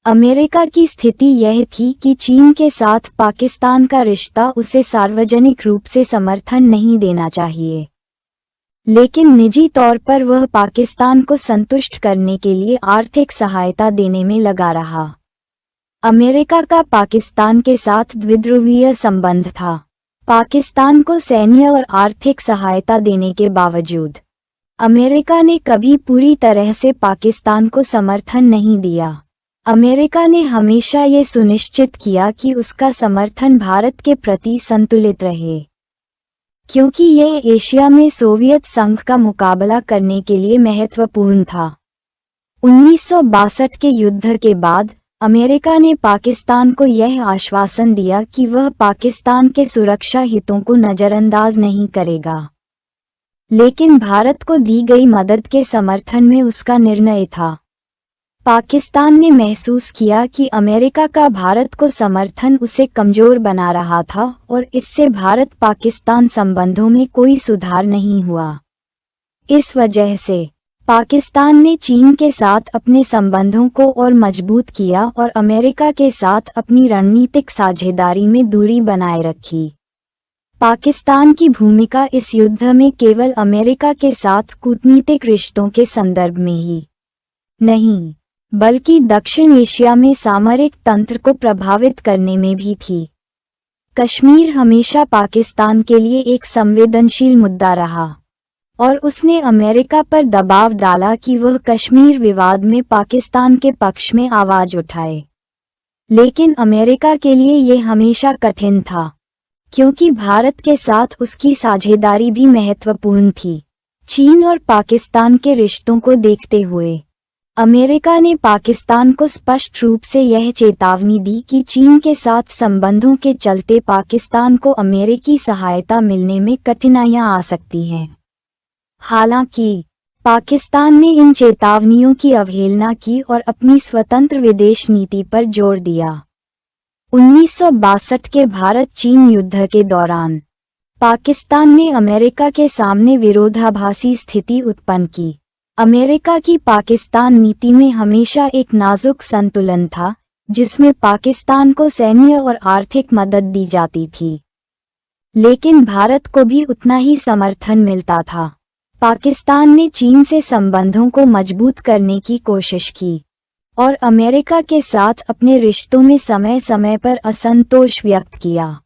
अमेरिका की स्थिति यह थी कि चीन के साथ पाकिस्तान का रिश्ता उसे सार्वजनिक रूप से समर्थन नहीं देना चाहिए, लेकिन निजी तौर पर वह पाकिस्तान को संतुष्ट करने के लिए आर्थिक सहायता देने में लगा रहा। अमेरिका का पाकिस्तान के साथ द्विध्रुवीय संबंध था। पाकिस्तान को सैन्य और आर्थिक सहायता देने के बावजूद अमेरिका ने कभी पूरी तरह से पाकिस्तान को समर्थन नहीं दिया। अमेरिका ने हमेशा ये सुनिश्चित किया कि उसका समर्थन भारत के प्रति संतुलित रहे, क्योंकि यह एशिया में सोवियत संघ का मुकाबला करने के लिए महत्वपूर्ण था। 1962 के युद्ध के बाद अमेरिका ने पाकिस्तान को यह आश्वासन दिया कि वह पाकिस्तान के सुरक्षा हितों को नजरअंदाज नहीं करेगा, लेकिन भारत को दी गई मदद के समर्थन में उसका निर्णय था। पाकिस्तान ने महसूस किया कि अमेरिका का भारत को समर्थन उसे कमजोर बना रहा था और इससे भारत पाकिस्तान संबंधों में कोई सुधार नहीं हुआ। इस वजह से पाकिस्तान ने चीन के साथ अपने संबंधों को और मजबूत किया और अमेरिका के साथ अपनी रणनीतिक साझेदारी में दूरी बनाए रखी। पाकिस्तान की भूमिका इस युद्ध में केवल अमेरिका के साथ कूटनीतिक रिश्तों के संदर्भ में ही नहीं, बल्कि दक्षिण एशिया में सामरिक तंत्र को प्रभावित करने में भी थी। कश्मीर हमेशा पाकिस्तान के लिए एक संवेदनशील मुद्दा रहा और उसने अमेरिका पर दबाव डाला कि वह कश्मीर विवाद में पाकिस्तान के पक्ष में आवाज उठाए। लेकिन अमेरिका के लिए यह हमेशा कठिन था, क्योंकि भारत के साथ उसकी साझेदारी भी महत्वपूर्ण थी। चीन और पाकिस्तान के रिश्तों को देखते हुए अमेरिका ने पाकिस्तान को स्पष्ट रूप से यह चेतावनी दी कि चीन के साथ संबंधों के चलते पाकिस्तान को अमेरिकी सहायता मिलने में कठिनाइयां आ सकती हैं। हालांकि पाकिस्तान ने इन चेतावनियों की अवहेलना की और अपनी स्वतंत्र विदेश नीति पर जोर दिया। 1962 के भारत-चीन युद्ध के दौरान पाकिस्तान ने अमेरिका के सामने विरोधाभासी स्थिति उत्पन्न की। अमेरिका की पाकिस्तान नीति में हमेशा एक नाजुक संतुलन था, जिसमें पाकिस्तान को सैन्य और आर्थिक मदद दी जाती थी, लेकिन भारत को भी उतना ही समर्थन मिलता था। पाकिस्तान ने चीन से संबंधों को मजबूत करने की कोशिश की और अमेरिका के साथ अपने रिश्तों में समय समय पर असंतोष व्यक्त किया।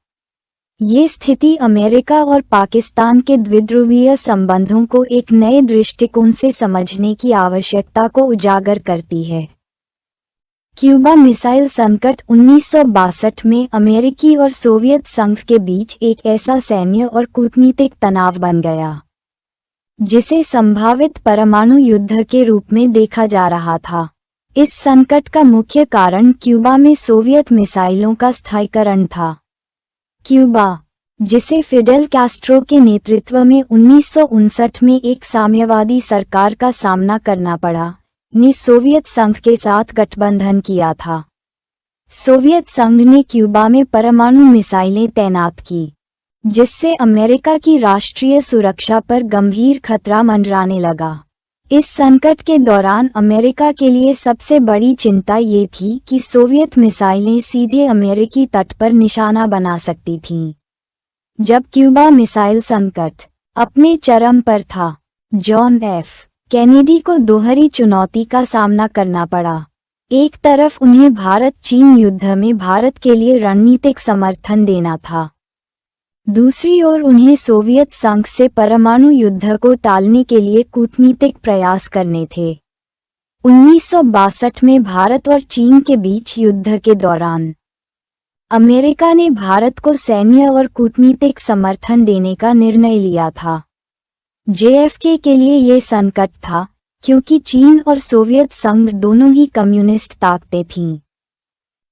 ये स्थिति अमेरिका और पाकिस्तान के द्विध्रुवीय संबंधों को एक नए दृष्टिकोण से समझने की आवश्यकता को उजागर करती है। क्यूबा मिसाइल संकट 1962 में अमेरिकी और सोवियत संघ के बीच एक ऐसा सैन्य और कूटनीतिक तनाव बन गया, जिसे संभावित परमाणु युद्ध के रूप में देखा जा रहा था। इस संकट का मुख्य कारण क्यूबा में सोवियत मिसाइलों का स्थायीकरण था। क्यूबा, जिसे फिडेल कैस्ट्रो के नेतृत्व में 1959 में एक साम्यवादी सरकार का सामना करना पड़ा, ने सोवियत संघ के साथ गठबंधन किया था। सोवियत संघ ने क्यूबा में परमाणु मिसाइलें तैनात की, जिससे अमेरिका की राष्ट्रीय सुरक्षा पर गंभीर खतरा मंडराने लगा। इस संकट के दौरान अमेरिका के लिए सबसे बड़ी चिंता ये थी कि सोवियत मिसाइलें सीधे अमेरिकी तट पर निशाना बना सकती थीं। जब क्यूबा मिसाइल संकट अपने चरम पर था, जॉन एफ कैनेडी को दोहरी चुनौती का सामना करना पड़ा। एक तरफ उन्हें भारत-चीन युद्ध में भारत के लिए रणनीतिक समर्थन देना था, दूसरी ओर उन्हें सोवियत संघ से परमाणु युद्ध को टालने के लिए कूटनीतिक प्रयास करने थे। 1962 में भारत और चीन के बीच युद्ध के दौरान अमेरिका ने भारत को सैन्य और कूटनीतिक समर्थन देने का निर्णय लिया था। जेएफके के लिए ये संकट था, क्योंकि चीन और सोवियत संघ दोनों ही कम्युनिस्ट ताकतें थीं,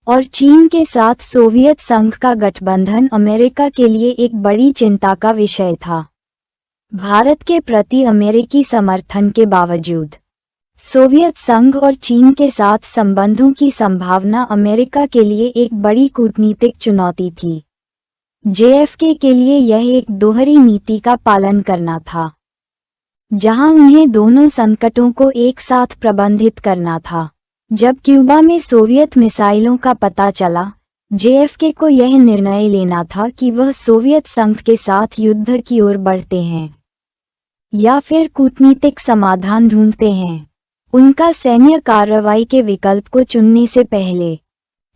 और चीन के साथ सोवियत संघ का गठबंधन अमेरिका के लिए एक बड़ी चिंता का विषय था। भारत के प्रति अमेरिकी समर्थन के बावजूद सोवियत संघ और चीन के साथ संबंधों की संभावना अमेरिका के लिए एक बड़ी कूटनीतिक चुनौती थी। जेएफके के लिए यह एक दोहरी नीति का पालन करना था, जहां उन्हें दोनों संकटों को एक साथ प्रबंधित करना था। जब क्यूबा में सोवियत मिसाइलों का पता चला, जेएफके को यह निर्णय लेना था कि वह सोवियत संघ के साथ युद्ध की ओर बढ़ते हैं या फिर कूटनीतिक समाधान ढूंढते हैं। उनका सैन्य कार्रवाई के विकल्प को चुनने से पहले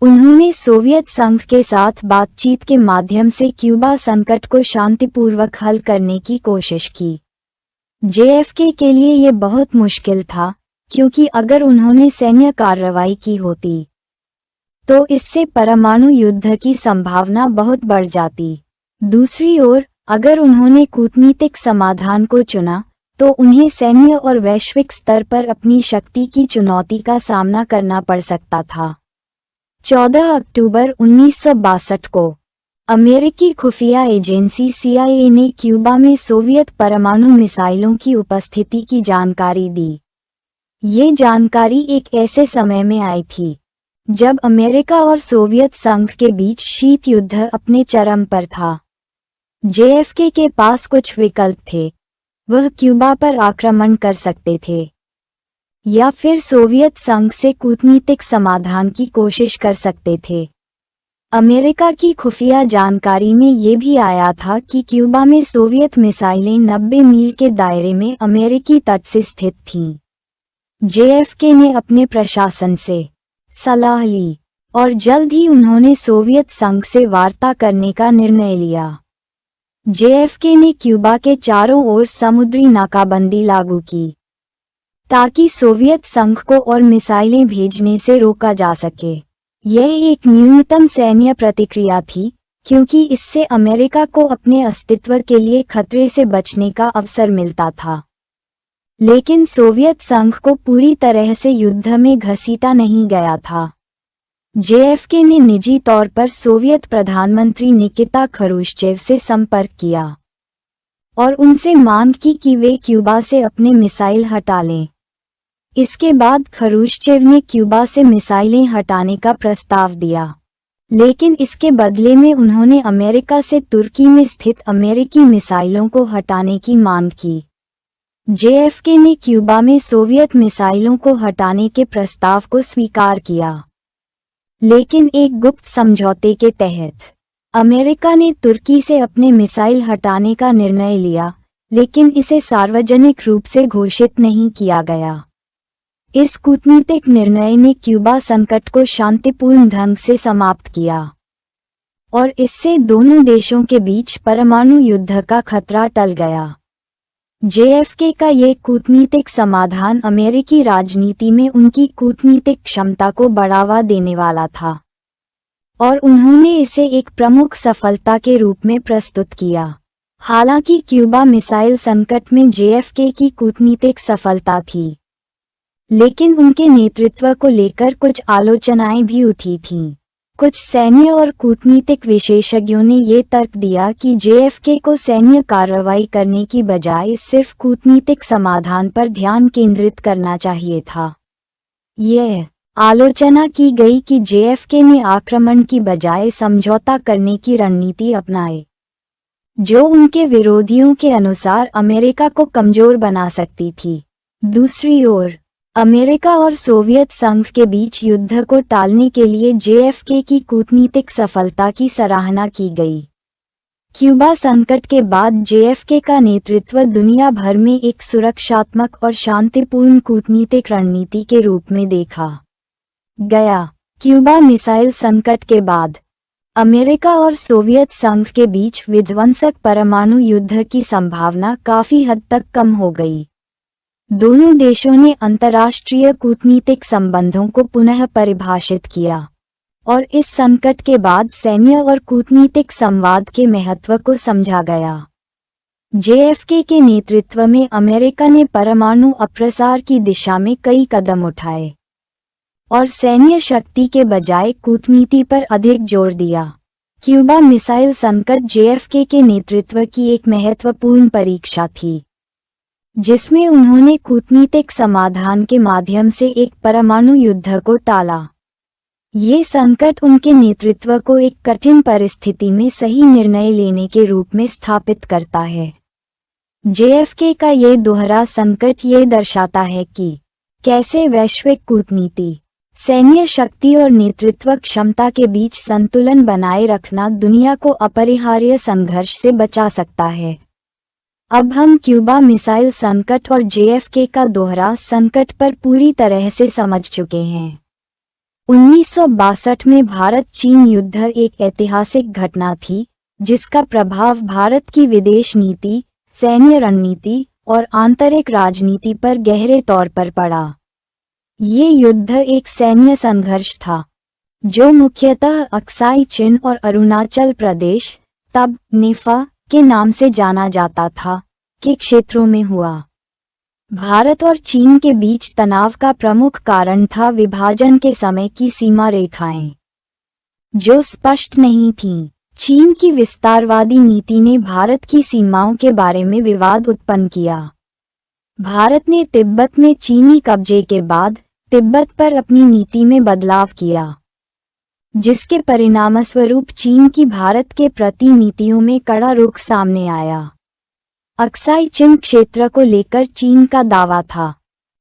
उन्होंने सोवियत संघ के साथ बातचीत के माध्यम से क्यूबा संकट को शांतिपूर्वक हल करने की कोशिश की। जेएफके के लिए यह बहुत मुश्किल था, क्योंकि अगर उन्होंने सैन्य कार्रवाई की होती तो इससे परमाणु युद्ध की संभावना बहुत बढ़ जाती। दूसरी ओर, अगर उन्होंने कूटनीतिक समाधान को चुना तो उन्हें सैन्य और वैश्विक स्तर पर अपनी शक्ति की चुनौती का सामना करना पड़ सकता था। 14 अक्टूबर 1962 को अमेरिकी खुफिया एजेंसी CIA ने क्यूबा में सोवियत परमाणु मिसाइलों की उपस्थिति की जानकारी दी। ये जानकारी एक ऐसे समय में आई थी जब अमेरिका और सोवियत संघ के बीच शीत युद्ध अपने चरम पर था। जेएफके के पास कुछ विकल्प थे। वह क्यूबा पर आक्रमण कर सकते थे या फिर सोवियत संघ से कूटनीतिक समाधान की कोशिश कर सकते थे। अमेरिका की खुफिया जानकारी में ये भी आया था कि क्यूबा में सोवियत मिसाइलें 90 मील के दायरे में अमेरिकी तट से स्थित थीं। जेएफके ने अपने प्रशासन से सलाह ली और जल्द ही उन्होंने सोवियत संघ से वार्ता करने का निर्णय लिया। जेएफके ने क्यूबा के चारों ओर समुद्री नाकाबंदी लागू की ताकि सोवियत संघ को और मिसाइलें भेजने से रोका जा सके। यह एक न्यूनतम सैन्य प्रतिक्रिया थी क्योंकि इससे अमेरिका को अपने अस्तित्व के लिए खतरे से बचने का अवसर मिलता था। लेकिन सोवियत संघ को पूरी तरह से युद्ध में घसीटा नहीं गया था। जेएफके ने निजी तौर पर सोवियत प्रधानमंत्री निकिता खरुश्चेव से संपर्क किया और उनसे मांग की कि वे क्यूबा से अपने मिसाइल हटा लें। इसके बाद खरुश्चेव ने क्यूबा से मिसाइलें हटाने का प्रस्ताव दिया, लेकिन इसके बदले में उन्होंने अमेरिका से तुर्की में स्थित अमेरिकी मिसाइलों को हटाने की मांग की। जेएफके ने क्यूबा में सोवियत मिसाइलों को हटाने के प्रस्ताव को स्वीकार किया, लेकिन एक गुप्त समझौते के तहत अमेरिका ने तुर्की से अपने मिसाइल हटाने का निर्णय लिया, लेकिन इसे सार्वजनिक रूप से घोषित नहीं किया गया। इस कूटनीतिक निर्णय ने क्यूबा संकट को शांतिपूर्ण ढंग से समाप्त किया और इससे दोनों देशों के बीच परमाणु युद्ध का खतरा टल गया। जेएफके का ये कूटनीतिक समाधान अमेरिकी राजनीति में उनकी कूटनीतिक क्षमता को बढ़ावा देने वाला था और उन्होंने इसे एक प्रमुख सफलता के रूप में प्रस्तुत किया। हालांकि क्यूबा मिसाइल संकट में जेएफके की कूटनीतिक सफलता थी, लेकिन उनके नेतृत्व को लेकर कुछ आलोचनाएं भी उठी थीं। कुछ सैन्य और कूटनीतिक विशेषज्ञों ने ये तर्क दिया कि जेएफके को सैन्य कार्रवाई करने की बजाय सिर्फ कूटनीतिक समाधान पर ध्यान केंद्रित करना चाहिए था। यह आलोचना की गई कि जेएफके ने आक्रमण की बजाय समझौता करने की रणनीति अपनाई, जो उनके विरोधियों के अनुसार अमेरिका को कमजोर बना सकती थी। दूसरी ओर अमेरिका और सोवियत संघ के बीच युद्ध को टालने के लिए जेएफके की कूटनीतिक सफलता की सराहना की गई। क्यूबा संकट के बाद जेएफके का नेतृत्व दुनिया भर में एक सुरक्षात्मक और शांतिपूर्ण कूटनीतिक रणनीति के रूप में देखा गया। क्यूबा मिसाइल संकट के बाद अमेरिका और सोवियत संघ के बीच विध्वंसक परमाणु युद्ध की संभावना काफी हद तक कम हो गई। दोनों देशों ने अंतर्राष्ट्रीय कूटनीतिक संबंधों को पुनः परिभाषित किया और इस संकट के बाद सैन्य और कूटनीतिक संवाद के महत्व को समझा गया। जेएफके के नेतृत्व में अमेरिका ने परमाणु अप्रसार की दिशा में कई कदम उठाए और सैन्य शक्ति के बजाय कूटनीति पर अधिक जोर दिया। क्यूबा मिसाइल संकट जेएफके के नेतृत्व की एक महत्वपूर्ण परीक्षा थी, जिसमें उन्होंने कूटनीतिक समाधान के माध्यम से एक परमाणु युद्ध को टाला। ये संकट उनके नेतृत्व को एक कठिन परिस्थिति में सही निर्णय लेने के रूप में स्थापित करता है। जेएफके का ये दोहरा संकट ये दर्शाता है कि कैसे वैश्विक कूटनीति, सैन्य शक्ति और नेतृत्व क्षमता के बीच संतुलन बनाए रखना दुनिया को अपरिहार्य संघर्ष से बचा सकता है। अब हम क्यूबा मिसाइल संकट और जेएफके का दोहरा संकट पर पूरी तरह से समझ चुके हैं। 1962 में भारत चीन युद्ध एक ऐतिहासिक घटना थी, जिसका प्रभाव भारत की विदेश नीति, सैन्य रणनीति और आंतरिक राजनीति पर गहरे तौर पर पड़ा। ये युद्ध एक सैन्य संघर्ष था, जो मुख्यतः अक्साई चिन और अरुणाचल प्रदेश, तब नेफा के नाम से जाना जाता था, के क्षेत्रों में हुआ। भारत और चीन के बीच तनाव का प्रमुख कारण था विभाजन के समय की सीमा रेखाएं, जो स्पष्ट नहीं थीं। चीन की विस्तारवादी नीति ने भारत की सीमाओं के बारे में विवाद उत्पन्न किया, भारत ने तिब्बत में चीनी कब्जे के बाद तिब्बत पर अपनी नीति में बदलाव किया, जिसके परिणामस्वरूप चीन की भारत के प्रति नीतियों में कड़ा रुख सामने आया। अक्साई चिन क्षेत्र को लेकर चीन का दावा था,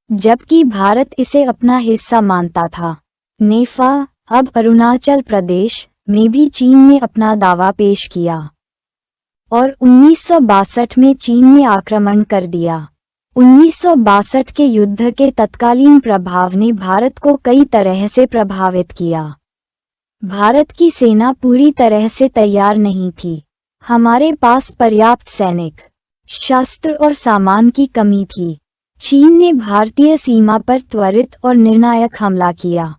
जबकि भारत इसे अपना हिस्सा मानता था। नेफा, अब अरुणाचल प्रदेश, में भी चीन ने अपना दावा पेश किया और 1962 में चीन ने आक्रमण कर दिया। 1962 के युद्ध के तत्कालीन प्रभाव ने भारत को कई तरह से प्रभावित किया। भारत की सेना पूरी तरह से तैयार नहीं थी। हमारे पास पर्याप्त सैनिक, शस्त्र और सामान की कमी थी। चीन ने भारतीय सीमा पर त्वरित और निर्णायक हमला किया,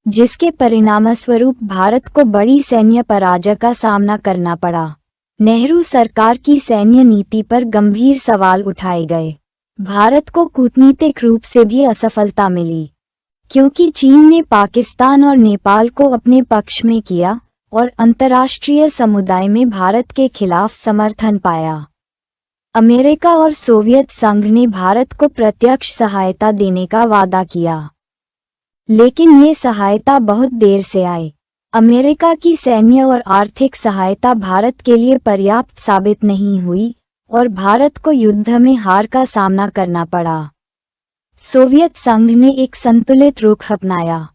जिसके परिणामस्वरूप भारत को बड़ी सैन्य पराजय का सामना करना पड़ा। नेहरू सरकार की सैन्य नीति पर गंभीर सवाल उठाए गए। भारत को कूटनीतिक रूप से भी असफलता मिली, क्योंकि चीन ने पाकिस्तान और नेपाल को अपने पक्ष में किया और अंतर्राष्ट्रीय समुदाय में भारत के खिलाफ समर्थन पाया। अमेरिका और सोवियत संघ ने भारत को प्रत्यक्ष सहायता देने का वादा किया, लेकिन ये सहायता बहुत देर से आई। अमेरिका की सैन्य और आर्थिक सहायता भारत के लिए पर्याप्त साबित नहीं हुई और भारत को युद्ध में हार का सामना करना पड़ा। सोवियत संघ ने एक संतुलित रुख अपनाया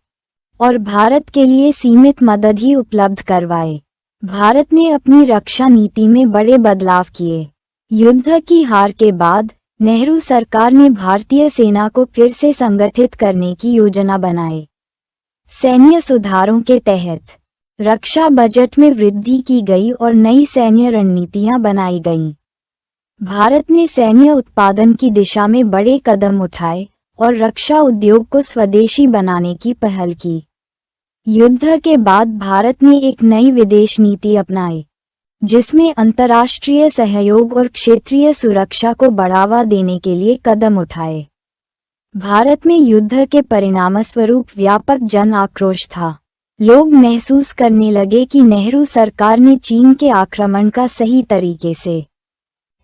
और भारत के लिए सीमित मदद ही उपलब्ध करवाए। भारत ने अपनी रक्षा नीति में बड़े बदलाव किए। युद्ध की हार के बाद नेहरू सरकार ने भारतीय सेना को फिर से संगठित करने की योजना बनाई। सैन्य सुधारों के तहत रक्षा बजट में वृद्धि की गई और नई सैन्य रणनीतियां बनाई गईं। भारत ने सैन्य उत्पादन की दिशा में बड़े कदम उठाए और रक्षा उद्योग को स्वदेशी बनाने की पहल की। युद्ध के बाद भारत ने एक नई विदेश नीति अपनाई, जिसमें अंतर्राष्ट्रीय सहयोग और क्षेत्रीय सुरक्षा को बढ़ावा देने के लिए कदम उठाए। भारत में युद्ध के परिणामस्वरूप व्यापक जन आक्रोश था। लोग महसूस करने लगे कि नेहरू सरकार ने चीन के आक्रमण का सही तरीके से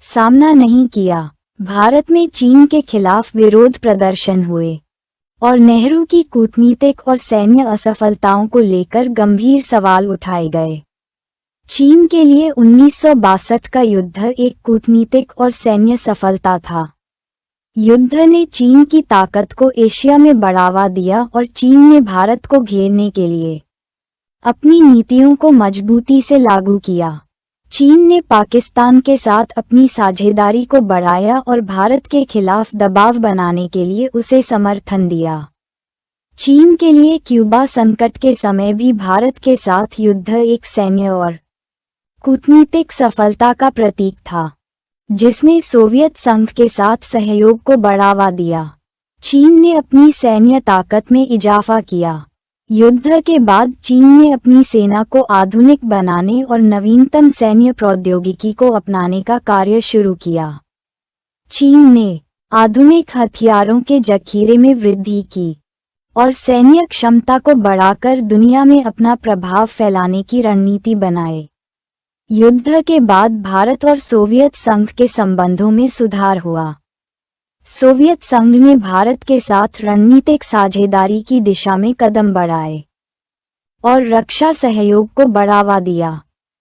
सामना नहीं किया। भारत में चीन के खिलाफ विरोध प्रदर्शन हुए और नेहरू की कूटनीतिक और सैन्य असफलताओं को लेकर गंभीर सवाल उठाए गए। चीन के लिए 1962 का युद्ध एक कूटनीतिक और सैन्य सफलता था। युद्ध ने चीन की ताकत को एशिया में बढ़ावा दिया और चीन ने भारत को घेरने के लिए अपनी नीतियों को मजबूती से लागू किया। चीन ने पाकिस्तान के साथ अपनी साझेदारी को बढ़ाया और भारत के खिलाफ दबाव बनाने के लिए उसे समर्थन दिया। चीन के लिए क्यूबा संकट के समय भी भारत के साथ युद्ध एक सैन्य और कूटनीतिक सफलता का प्रतीक था, जिसने सोवियत संघ के साथ सहयोग को बढ़ावा दिया। चीन ने अपनी सैन्य ताकत में इजाफा किया। युद्ध के बाद चीन ने अपनी सेना को आधुनिक बनाने और नवीनतम सैन्य प्रौद्योगिकी को अपनाने का कार्य शुरू किया। चीन ने आधुनिक हथियारों के जखीरे में वृद्धि की और सैन्य क्षमता को बढ़ाकर दुनिया में अपना प्रभाव फैलाने की रणनीति बनाए। युद्ध के बाद भारत और सोवियत संघ के संबंधों में सुधार हुआ। सोवियत संघ ने भारत के साथ रणनीतिक साझेदारी की दिशा में कदम बढ़ाए और रक्षा सहयोग को बढ़ावा दिया।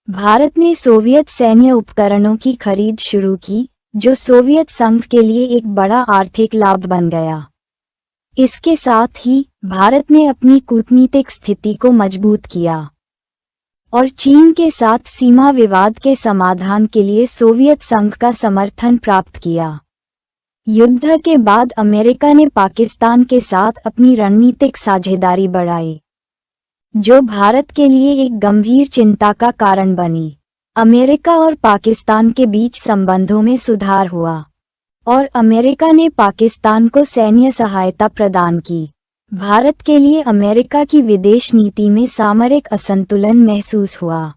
भारत ने सोवियत सैन्य उपकरणों की खरीद शुरू की, जो सोवियत संघ के लिए एक बड़ा आर्थिक लाभ बन गया। इसके साथ ही भारत ने अपनी कूटनीतिक स्थिति को मजबूत किया और चीन के साथ सीमा विवाद के समाधान के लिए सोवियत संघ का समर्थन प्राप्त किया। युद्ध के बाद अमेरिका ने पाकिस्तान के साथ अपनी रणनीतिक साझेदारी बढ़ाई, जो भारत के लिए एक गंभीर चिंता का कारण बनी। अमेरिका और पाकिस्तान के बीच संबंधों में सुधार हुआ और अमेरिका ने पाकिस्तान को सैन्य सहायता प्रदान की। भारत के लिए अमेरिका की विदेश नीति में सामरिक असंतुलन महसूस हुआ,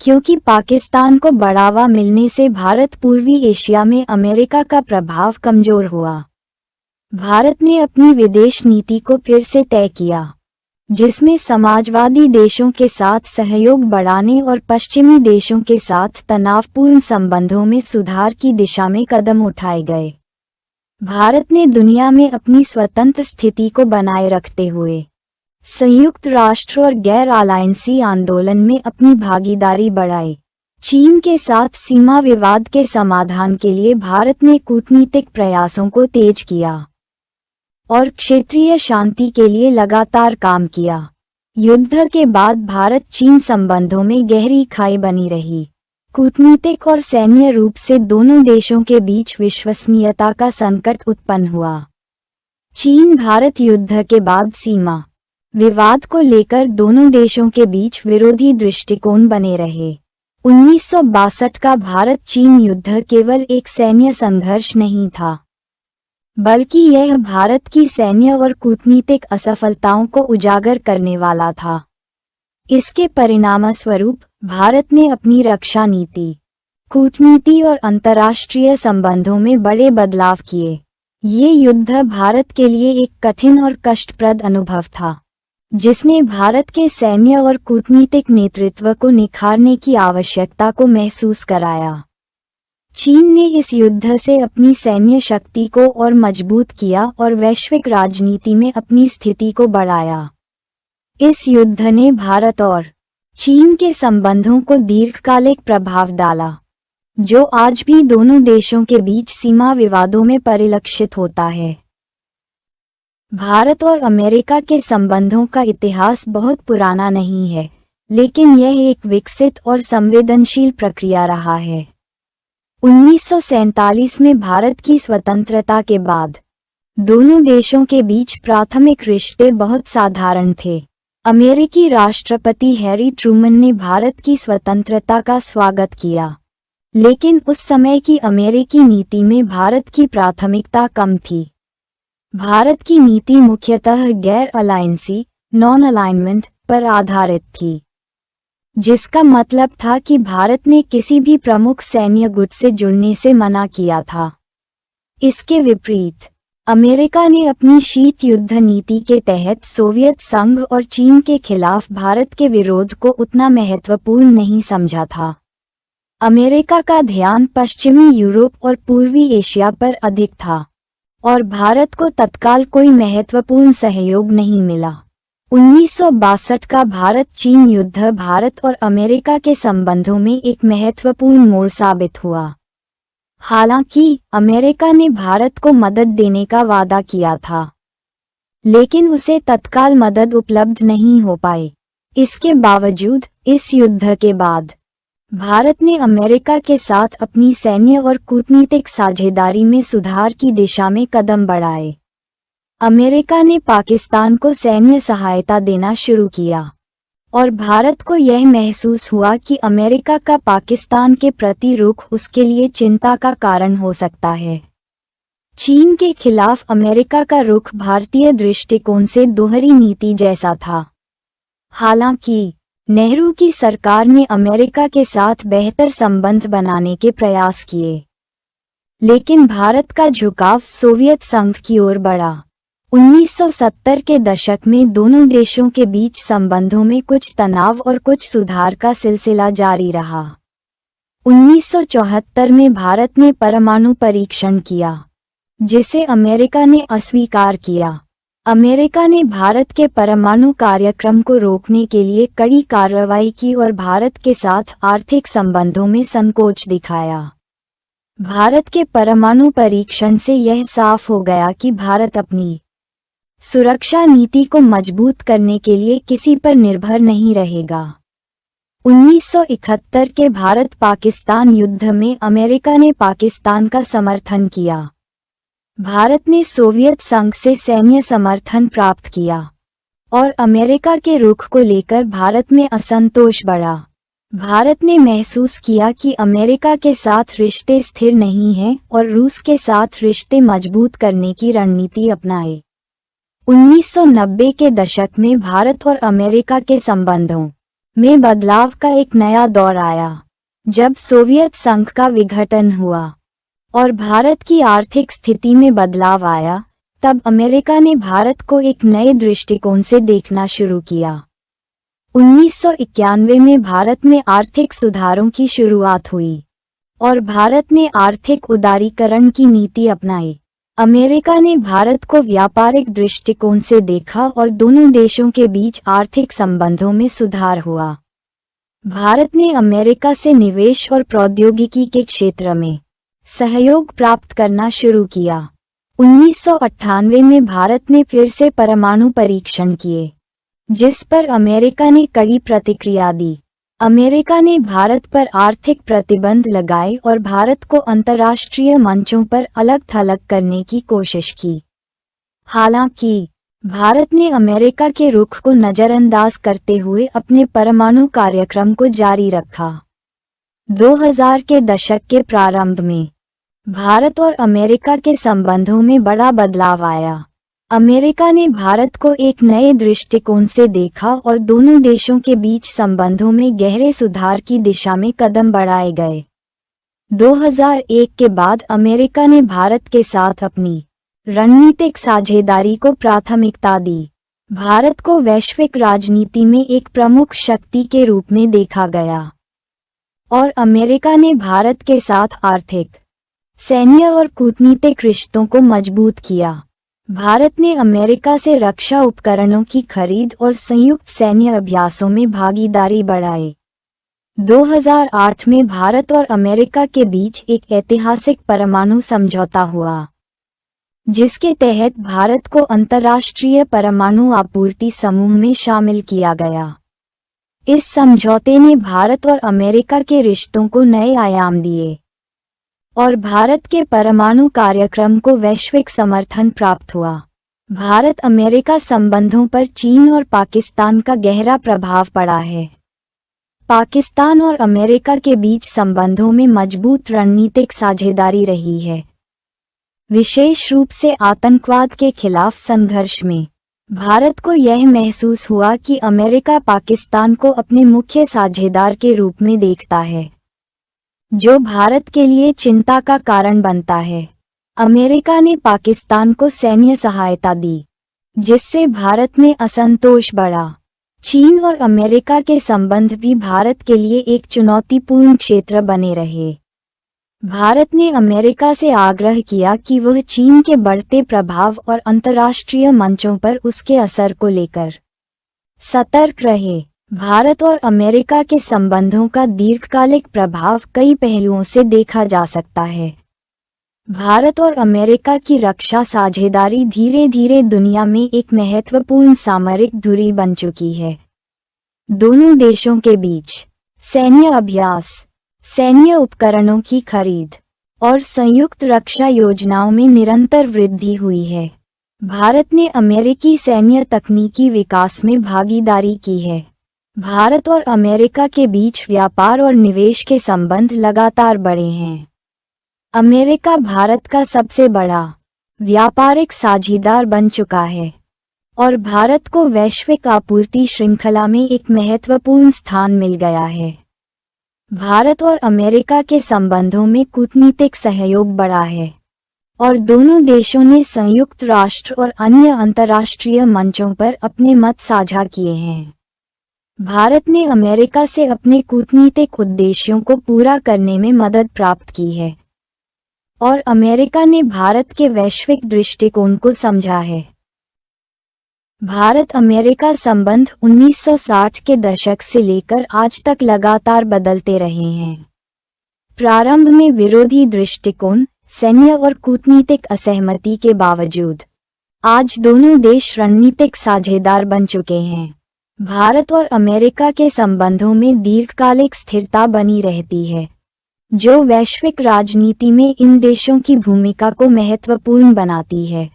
क्योंकि पाकिस्तान को बढ़ावा मिलने से भारत पूर्वी एशिया में अमेरिका का प्रभाव कमजोर हुआ। भारत ने अपनी विदेश नीति को फिर से तय किया, जिसमें समाजवादी देशों के साथ सहयोग बढ़ाने और पश्चिमी देशों के साथ तनावपूर्ण संबंधों में सुधार की दिशा में कदम उठाए गए। भारत ने दुनिया में अपनी स्वतंत्र स्थिति को बनाए रखते हुए संयुक्त राष्ट्र और गैर अलायंसी आंदोलन में अपनी भागीदारी बढ़ाई। चीन के साथ सीमा विवाद के समाधान के लिए भारत ने कूटनीतिक प्रयासों को तेज किया और क्षेत्रीय शांति के लिए लगातार काम किया। युद्ध के बाद भारत चीन संबंधों में गहरी खाई बनी रही। कूटनीतिक और सैन्य रूप से दोनों देशों के बीच विश्वसनीयता का संकट उत्पन्न हुआ। चीन भारत युद्ध के बाद सीमा विवाद को लेकर दोनों देशों के बीच विरोधी दृष्टिकोण बने रहे। 1962 का भारत चीन युद्ध केवल एक सैन्य संघर्ष नहीं था, बल्कि यह भारत की सैन्य और कूटनीतिक असफलताओं को उजागर करने वाला था। इसके परिणामस्वरूप भारत ने अपनी रक्षा नीति, कूटनीति और अंतर्राष्ट्रीय संबंधों में बड़े बदलाव किए। ये युद्ध भारत के लिए एक कठिन और कष्टप्रद अनुभव था, जिसने भारत के सैन्य और कूटनीतिक नेतृत्व को निखारने की आवश्यकता को महसूस कराया। चीन ने इस युद्ध से अपनी सैन्य शक्ति को और मजबूत किया और वैश्विक राजनीति में अपनी स्थिति को बढ़ाया। इस युद्ध ने भारत और चीन के संबंधों को दीर्घकालिक प्रभाव डाला, जो आज भी दोनों देशों के बीच सीमा विवादों में परिलक्षित होता है। भारत और अमेरिका के संबंधों का इतिहास बहुत पुराना नहीं है, लेकिन यह एक विकसित और संवेदनशील प्रक्रिया रहा है। 1947 में भारत की स्वतंत्रता के बाद दोनों देशों के बीच प्राथमिक रिश्ते बहुत साधारण थे। अमेरिकी राष्ट्रपति हैरी ट्रूमन ने भारत की स्वतंत्रता का स्वागत किया, लेकिन उस समय की अमेरिकी नीति में भारत की प्राथमिकता कम थी। भारत की नीति मुख्यतः गैर अलायंसी नॉन अलाइनमेंट पर आधारित थी, जिसका मतलब था कि भारत ने किसी भी प्रमुख सैन्य गुट से जुड़ने से मना किया था। इसके विपरीत अमेरिका ने अपनी शीत युद्ध नीति के तहत सोवियत संघ और चीन के खिलाफ भारत के विरोध को उतना महत्वपूर्ण नहीं समझा था। अमेरिका का ध्यान पश्चिमी यूरोप और पूर्वी एशिया पर अधिक था और भारत को तत्काल कोई महत्वपूर्ण सहयोग नहीं मिला। 1962 का भारत चीन युद्ध भारत और अमेरिका के संबंधों में एक महत्वपूर्ण मोड़ साबित हुआ। हालांकि अमेरिका ने भारत को मदद देने का वादा किया था, लेकिन उसे तत्काल मदद उपलब्ध नहीं हो पाई। इसके बावजूद इस युद्ध के बाद भारत ने अमेरिका के साथ अपनी सैन्य और कूटनीतिक साझेदारी में सुधार की दिशा में कदम बढ़ाए। अमेरिका ने पाकिस्तान को सैन्य सहायता देना शुरू किया और भारत को यह महसूस हुआ कि अमेरिका का पाकिस्तान के प्रति रुख उसके लिए चिंता का कारण हो सकता है। चीन के खिलाफ अमेरिका का रुख भारतीय दृष्टिकोण से दोहरी नीति जैसा था। हालांकि नेहरू की सरकार ने अमेरिका के साथ बेहतर संबंध बनाने के प्रयास किए, लेकिन भारत का झुकाव सोवियत संघ की ओर बढ़ा। 1970 के दशक में दोनों देशों के बीच संबंधों में कुछ तनाव और कुछ सुधार का सिलसिला जारी रहा। 1974 में भारत ने परमाणु परीक्षण किया, जिसे अमेरिका ने अस्वीकार किया। अमेरिका ने भारत के परमाणु कार्यक्रम को रोकने के लिए कड़ी कार्रवाई की और भारत के साथ आर्थिक संबंधों में संकोच दिखाया। भारत के परमाणु परीक्षण से यह साफ हो गया कि भारत अपनी सुरक्षा नीति को मजबूत करने के लिए किसी पर निर्भर नहीं रहेगा। 1971 के भारत पाकिस्तान युद्ध में अमेरिका ने पाकिस्तान का समर्थन किया। भारत ने सोवियत संघ से सैन्य समर्थन प्राप्त किया और अमेरिका के रुख को लेकर भारत में असंतोष बढ़ा। भारत ने महसूस किया कि अमेरिका के साथ रिश्ते स्थिर नहीं हैं और रूस के साथ रिश्ते मजबूत करने की रणनीति अपनाए। 1990 के दशक में भारत और अमेरिका के संबंधों में बदलाव का एक नया दौर आया, जब सोवियत संघ का विघटन हुआ और भारत की आर्थिक स्थिति में बदलाव आया। तब अमेरिका ने भारत को एक नए दृष्टिकोण से देखना शुरू किया। 1991 में भारत में आर्थिक सुधारों की शुरुआत हुई और भारत ने आर्थिक उदारीकरण की नीति अपनाई। अमेरिका ने भारत को व्यापारिक दृष्टिकोण से देखा और दोनों देशों के बीच आर्थिक संबंधों में सुधार हुआ। भारत ने अमेरिका से निवेश और प्रौद्योगिकी के क्षेत्र में सहयोग प्राप्त करना शुरू किया। 1998 में भारत ने फिर से परमाणु परीक्षण किए, जिस पर अमेरिका ने कड़ी प्रतिक्रिया दी। अमेरिका ने भारत पर आर्थिक प्रतिबंध लगाए और भारत को अंतर्राष्ट्रीय मंचों पर अलग थलग करने की कोशिश की। हालांकि भारत ने अमेरिका के रुख को नजरअंदाज करते हुए अपने परमाणु कार्यक्रम को जारी रखा। 2000 के दशक के प्रारंभ में भारत और अमेरिका के संबंधों में बड़ा बदलाव आया। अमेरिका ने भारत को एक नए दृष्टिकोण से देखा और दोनों देशों के बीच संबंधों में गहरे सुधार की दिशा में कदम बढ़ाए गए। 2001 के बाद अमेरिका ने भारत के साथ अपनी रणनीतिक साझेदारी को प्राथमिकता दी। भारत को वैश्विक राजनीति में एक प्रमुख शक्ति के रूप में देखा गया और अमेरिका ने भारत के साथ आर्थिक, सैन्य और कूटनीतिक रिश्तों को मजबूत किया। भारत ने अमेरिका से रक्षा उपकरणों की खरीद और संयुक्त सैन्य अभ्यासों में भागीदारी बढ़ाई। 2008 में भारत और अमेरिका के बीच एक ऐतिहासिक परमाणु समझौता हुआ, जिसके तहत भारत को अंतर्राष्ट्रीय परमाणु आपूर्ति समूह में शामिल किया गया। इस समझौते ने भारत और अमेरिका के रिश्तों को नए आयाम दिए और भारत के परमाणु कार्यक्रम को वैश्विक समर्थन प्राप्त हुआ। भारत अमेरिका संबंधों पर चीन और पाकिस्तान का गहरा प्रभाव पड़ा है। पाकिस्तान और अमेरिका के बीच संबंधों में मजबूत रणनीतिक साझेदारी रही है, विशेष रूप से आतंकवाद के खिलाफ संघर्ष में। भारत को यह महसूस हुआ कि अमेरिका पाकिस्तान को अपने मुख्य साझेदार के रूप में देखता है, जो भारत के लिए चिंता का कारण बनता है। अमेरिका ने पाकिस्तान को सैन्य सहायता दी, जिससे भारत में असंतोष बढ़ा। चीन और अमेरिका के संबंध भी भारत के लिए एक चुनौतीपूर्ण क्षेत्र बने रहे। भारत ने अमेरिका से आग्रह किया कि वह चीन के बढ़ते प्रभाव और अंतर्राष्ट्रीय मंचों पर उसके असर को लेकर सतर्क रहे। भारत और अमेरिका के संबंधों का दीर्घकालिक प्रभाव कई पहलुओं से देखा जा सकता है। भारत और अमेरिका की रक्षा साझेदारी धीरे धीरे दुनिया में एक महत्वपूर्ण सामरिक धुरी बन चुकी है। दोनों देशों के बीच सैन्य अभ्यास, सैन्य उपकरणों की खरीद और संयुक्त रक्षा योजनाओं में निरंतर वृद्धि हुई है। भारत ने अमेरिकी सैन्य तकनीकी विकास में भागीदारी की है। भारत और अमेरिका के बीच व्यापार और निवेश के संबंध लगातार बढ़े हैं। अमेरिका भारत का सबसे बड़ा व्यापारिक साझेदार बन चुका है और भारत को वैश्विक आपूर्ति श्रृंखला में एक महत्वपूर्ण स्थान मिल गया है। भारत और अमेरिका के संबंधों में कूटनीतिक सहयोग बढ़ा है और दोनों देशों ने संयुक्त राष्ट्र और अन्य अंतर्राष्ट्रीय मंचों पर अपने मत साझा किए हैं। भारत ने अमेरिका से अपने कूटनीतिक उद्देश्यों को पूरा करने में मदद प्राप्त की है और अमेरिका ने भारत के वैश्विक दृष्टिकोण को समझा है। भारत अमेरिका संबंध 1960 के दशक से लेकर आज तक लगातार बदलते रहे हैं। प्रारंभ में विरोधी दृष्टिकोण, सैन्य और कूटनीतिक असहमति के बावजूद आज दोनों देश रणनीतिक साझेदार बन चुके हैं। भारत और अमेरिका के संबंधों में दीर्घकालिक स्थिरता बनी रहती है, जो वैश्विक राजनीति में इन देशों की भूमिका को महत्वपूर्ण बनाती है।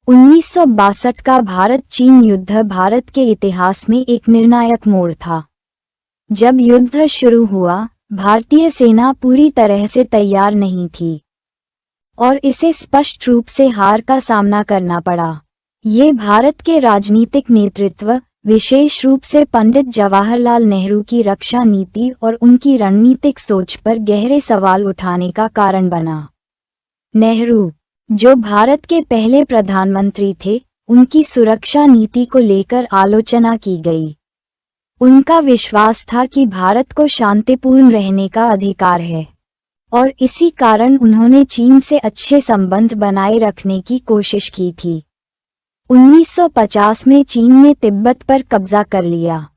1962 का भारत चीन युद्ध भारत के इतिहास में एक निर्णायक मोड़ था। जब युद्ध शुरू हुआ, भारतीय सेना पूरी तरह से तैयार नहीं थी और इसे स्पष्ट रूप से हार का सामना करना पड़ा। ये भारत के राजनीतिक नेतृत्व, विशेष रूप से पंडित जवाहरलाल नेहरू की रक्षा नीति और उनकी रणनीतिक सोच पर गहरे सवाल उठाने का कारण बना। नेहरू, जो भारत के पहले प्रधानमंत्री थे, उनकी सुरक्षा नीति को लेकर आलोचना की गई। उनका विश्वास था कि भारत को शांतिपूर्ण रहने का अधिकार है और इसी कारण उन्होंने चीन से अच्छे संबंध बनाए रखने की कोशिश की थी। 1950 में चीन ने तिब्बत पर कब्जा कर लिया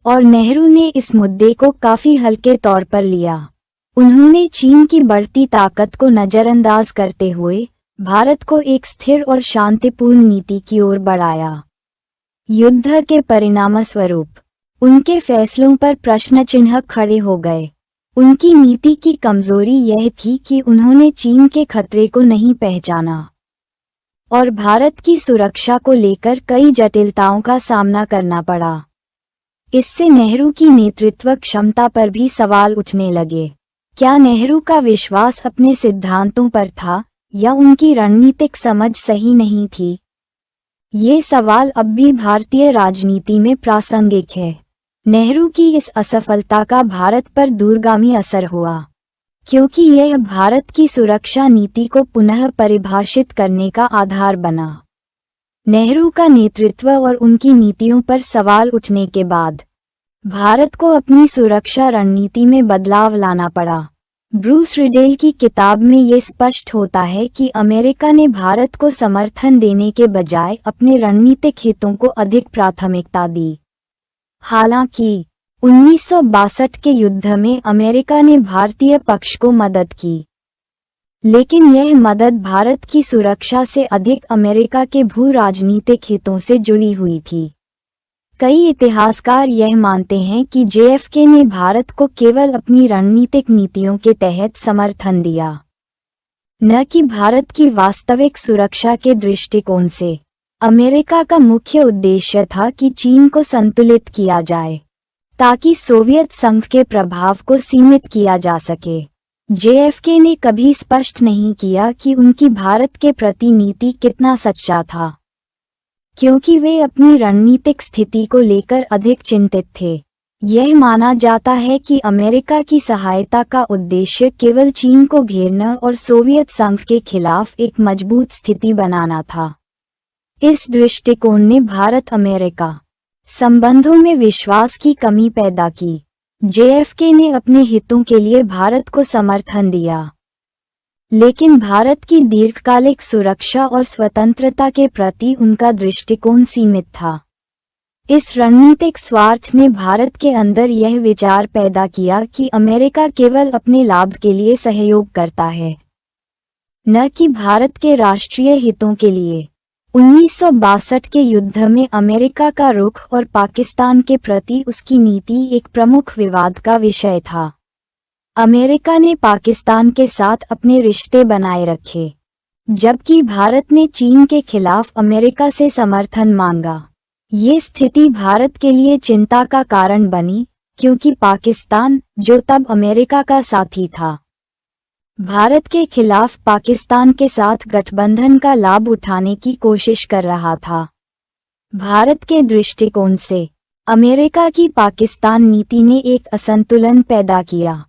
और नेहरू ने इस मुद्दे को काफी हल्के तौर पर लिया। उन्होंने चीन की बढ़ती ताकत को नजरअंदाज करते हुए भारत को एक स्थिर और शांतिपूर्ण नीति की ओर बढ़ाया। युद्ध के परिणामस्वरूप उनके फैसलों पर प्रश्न चिन्ह खड़े हो गए। उनकी नीति की कमजोरी यह थी कि उन्होंने चीन के खतरे को नहीं पहचाना और भारत की सुरक्षा को लेकर कई जटिलताओं का सामना करना पड़ा। इससे नेहरू की नेतृत्व क्षमता पर भी सवाल उठने लगे। क्या नेहरू का विश्वास अपने सिद्धांतों पर था या उनकी रणनीतिक समझ सही नहीं थी? ये सवाल अब भी भारतीय राजनीति में प्रासंगिक है। नेहरू की इस असफलता का भारत पर दूरगामी असर हुआ, क्योंकि यह भारत की सुरक्षा नीति को पुनः परिभाषित करने का आधार बना। नेहरू का नेतृत्व और उनकी नीतियों पर सवाल उठने के बाद भारत को अपनी सुरक्षा रणनीति में बदलाव लाना पड़ा। ब्रूस रिडेल की किताब में ये स्पष्ट होता है कि अमेरिका ने भारत को समर्थन देने के बजाय अपने रणनीतिक हितों को अधिक प्राथमिकता दी। हालांकि 1962 के युद्ध में अमेरिका ने भारतीय पक्ष को मदद की, लेकिन यह मदद भारत की सुरक्षा से अधिक अमेरिका के भू राजनीतिक हितों से जुड़ी हुई थी। कई इतिहासकार यह मानते हैं कि जेएफके ने भारत को केवल अपनी रणनीतिक नीतियों के तहत समर्थन दिया, न कि भारत की वास्तविक सुरक्षा के दृष्टिकोण से। अमेरिका का मुख्य उद्देश्य था कि चीन को संतुलित किया जाए ताकि सोवियत संघ के प्रभाव को सीमित किया जा सके। जेएफके ने कभी स्पष्ट नहीं किया कि उनकी भारत के प्रति नीति कितना सच्चा था, क्योंकि वे अपनी रणनीतिक स्थिति को लेकर अधिक चिंतित थे। यह माना जाता है कि अमेरिका की सहायता का उद्देश्य केवल चीन को घेरना और सोवियत संघ के खिलाफ एक मजबूत स्थिति बनाना था। इस दृष्टिकोण ने भारत अमेरिका संबंधों में विश्वास की कमी पैदा की। जेएफके ने अपने हितों के लिए भारत को समर्थन दिया, लेकिन भारत की दीर्घकालिक सुरक्षा और स्वतंत्रता के प्रति उनका दृष्टिकोण सीमित था। इस रणनीतिक स्वार्थ ने भारत के अंदर यह विचार पैदा किया कि अमेरिका केवल अपने लाभ के लिए सहयोग करता है, न कि भारत के राष्ट्रीय हितों के लिए। 1962 के युद्ध में अमेरिका का रुख और पाकिस्तान के प्रति उसकी नीति एक प्रमुख विवाद का विषय था। अमेरिका ने पाकिस्तान के साथ अपने रिश्ते बनाए रखे, जबकि भारत ने चीन के खिलाफ अमेरिका से समर्थन मांगा। ये स्थिति भारत के लिए चिंता का कारण बनी, क्योंकि पाकिस्तान, जो तब अमेरिका का साथी था, भारत के खिलाफ पाकिस्तान के साथ गठबंधन का लाभ उठाने की कोशिश कर रहा था। भारत के दृष्टिकोण से अमेरिका की पाकिस्तान नीति ने एक असंतुलन पैदा किया।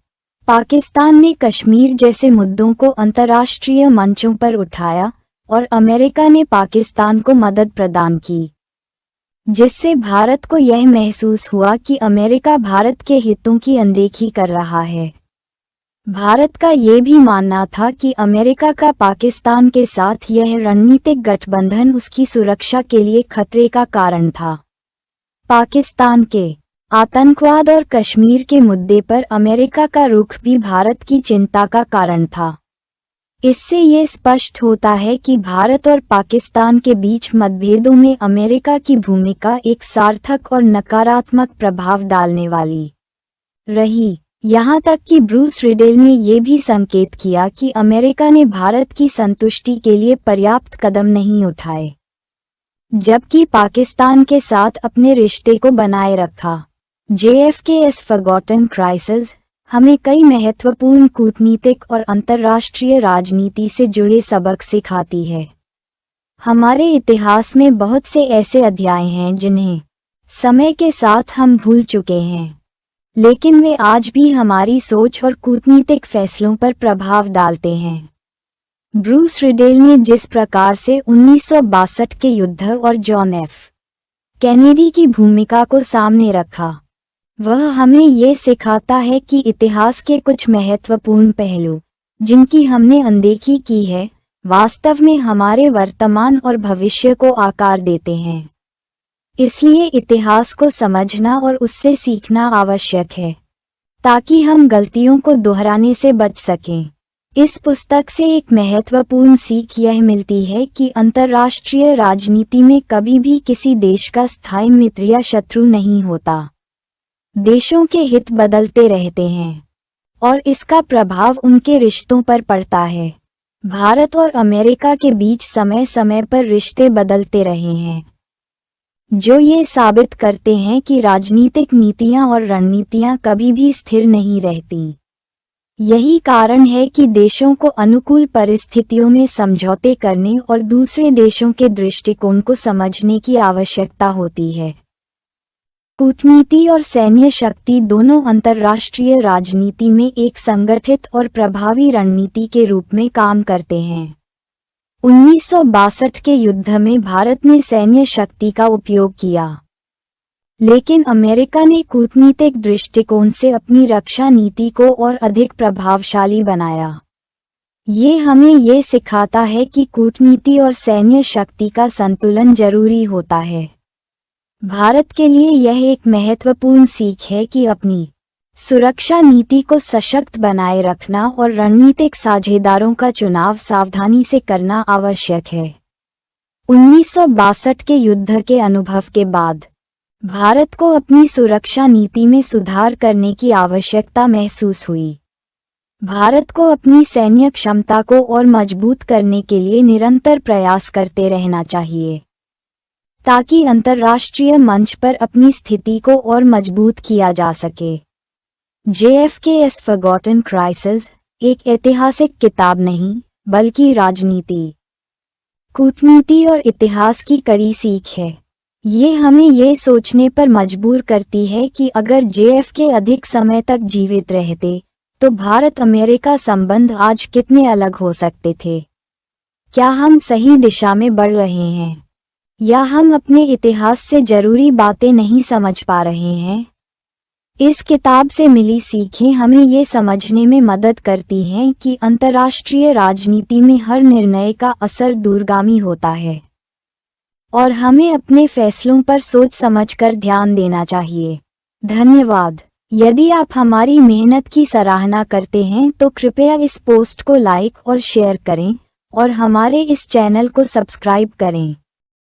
पाकिस्तान ने कश्मीर जैसे मुद्दों को अंतर्राष्ट्रीय मंचों पर उठाया और अमेरिका ने पाकिस्तान को मदद प्रदान की, जिससे भारत को यह महसूस हुआ कि अमेरिका भारत के हितों की अनदेखी कर रहा है। भारत का ये भी मानना था कि अमेरिका का पाकिस्तान के साथ यह रणनीतिक गठबंधन उसकी सुरक्षा के लिए खतरे का कारण था। पाकिस्तान के आतंकवाद और कश्मीर के मुद्दे पर अमेरिका का रुख भी भारत की चिंता का कारण था। इससे ये स्पष्ट होता है कि भारत और पाकिस्तान के बीच मतभेदों में अमेरिका की भूमिका एक सार्थक और नकारात्मक प्रभाव डालने वाली रही। यहाँ तक कि ब्रूस रिडेल ने ये भी संकेत किया कि अमेरिका ने भारत की संतुष्टि के लिए पर्याप्त कदम नहीं उठाए, जबकि पाकिस्तान के साथ अपने रिश्ते को बनाए रखा। JFK's Forgotten Crisis हमें कई महत्वपूर्ण कूटनीतिक और अंतर्राष्ट्रीय राजनीति से जुड़े सबक सिखाती है। हमारे इतिहास में बहुत से ऐसे अध्याय हैं जिन्हें समय के साथ हम भूल चुके हैं, लेकिन वे आज भी हमारी सोच और कूटनीतिक फैसलों पर प्रभाव डालते हैं। ब्रूस रिडेल ने जिस प्रकार से 1962 के युद्ध और जॉन एफ. कैनेडी की भूमिका को सामने रखा, वह हमें ये सिखाता है कि इतिहास के कुछ महत्वपूर्ण पहलू, जिनकी हमने अनदेखी की है, वास्तव में हमारे वर्तमान और भविष्य को आकार देते हैं। इसलिए इतिहास को समझना और उससे सीखना आवश्यक है, ताकि हम गलतियों को दोहराने से बच सकें। इस पुस्तक से एक महत्वपूर्ण सीख यह मिलती है कि अंतर्राष्ट्रीय राजनीति में कभी भी किसी देश का स्थायी मित्र या शत्रु नहीं होता। देशों के हित बदलते रहते हैं और इसका प्रभाव उनके रिश्तों पर पड़ता है। भारत और अमेरिका के बीच समय समय पर रिश्ते बदलते रहे हैं, जो ये साबित करते हैं कि राजनीतिक नीतियां और रणनीतियां कभी भी स्थिर नहीं रहती। यही कारण है कि देशों को अनुकूल परिस्थितियों में समझौते करने और दूसरे देशों के दृष्टिकोण को समझने की आवश्यकता होती है। कूटनीति और सैन्य शक्ति दोनों अंतर्राष्ट्रीय राजनीति में एक संगठित और प्रभावी रणनीति के रूप में काम करते हैं। 1962 के युद्ध में भारत ने सैन्य शक्ति का उपयोग किया, लेकिन अमेरिका ने कूटनीतिक दृष्टिकोण से अपनी रक्षा नीति को और अधिक प्रभावशाली बनाया। ये हमें ये सिखाता है कि कूटनीति और सैन्य शक्ति का संतुलन जरूरी होता है। भारत के लिए यह एक महत्वपूर्ण सीख है कि अपनी सुरक्षा नीति को सशक्त बनाए रखना और रणनीतिक साझेदारों का चुनाव सावधानी से करना आवश्यक है। 1962 के युद्ध के अनुभव के बाद भारत को अपनी सुरक्षा नीति में सुधार करने की आवश्यकता महसूस हुई। भारत को अपनी सैन्य क्षमता को और मजबूत करने के लिए निरंतर प्रयास करते रहना चाहिए, ताकि अंतर्राष्ट्रीय मंच पर अपनी स्थिति को और मजबूत किया जा सके। JFK's Forgotten Crisis एक ऐतिहासिक किताब नहीं, बल्कि राजनीति, कूटनीति और इतिहास की कड़ी सीख है। ये हमें ये सोचने पर मजबूर करती है कि अगर JFK अधिक समय तक जीवित रहते, तो भारत अमेरिका संबंध आज कितने अलग हो सकते थे। क्या हम सही दिशा में बढ़ रहे हैं, या हम अपने इतिहास से जरूरी बातें नहीं समझ पा रहे हैं? इस किताब से मिली सीखें हमें ये समझने में मदद करती हैं कि अंतर्राष्ट्रीय राजनीति में हर निर्णय का असर दूरगामी होता है, और हमें अपने फैसलों पर सोच समझकर ध्यान देना चाहिए। धन्यवाद। यदि आप हमारी मेहनत की सराहना करते हैं तो कृपया इस पोस्ट को लाइक और शेयर करें, और हमारे इस चैनल को सब्सक्राइब करें।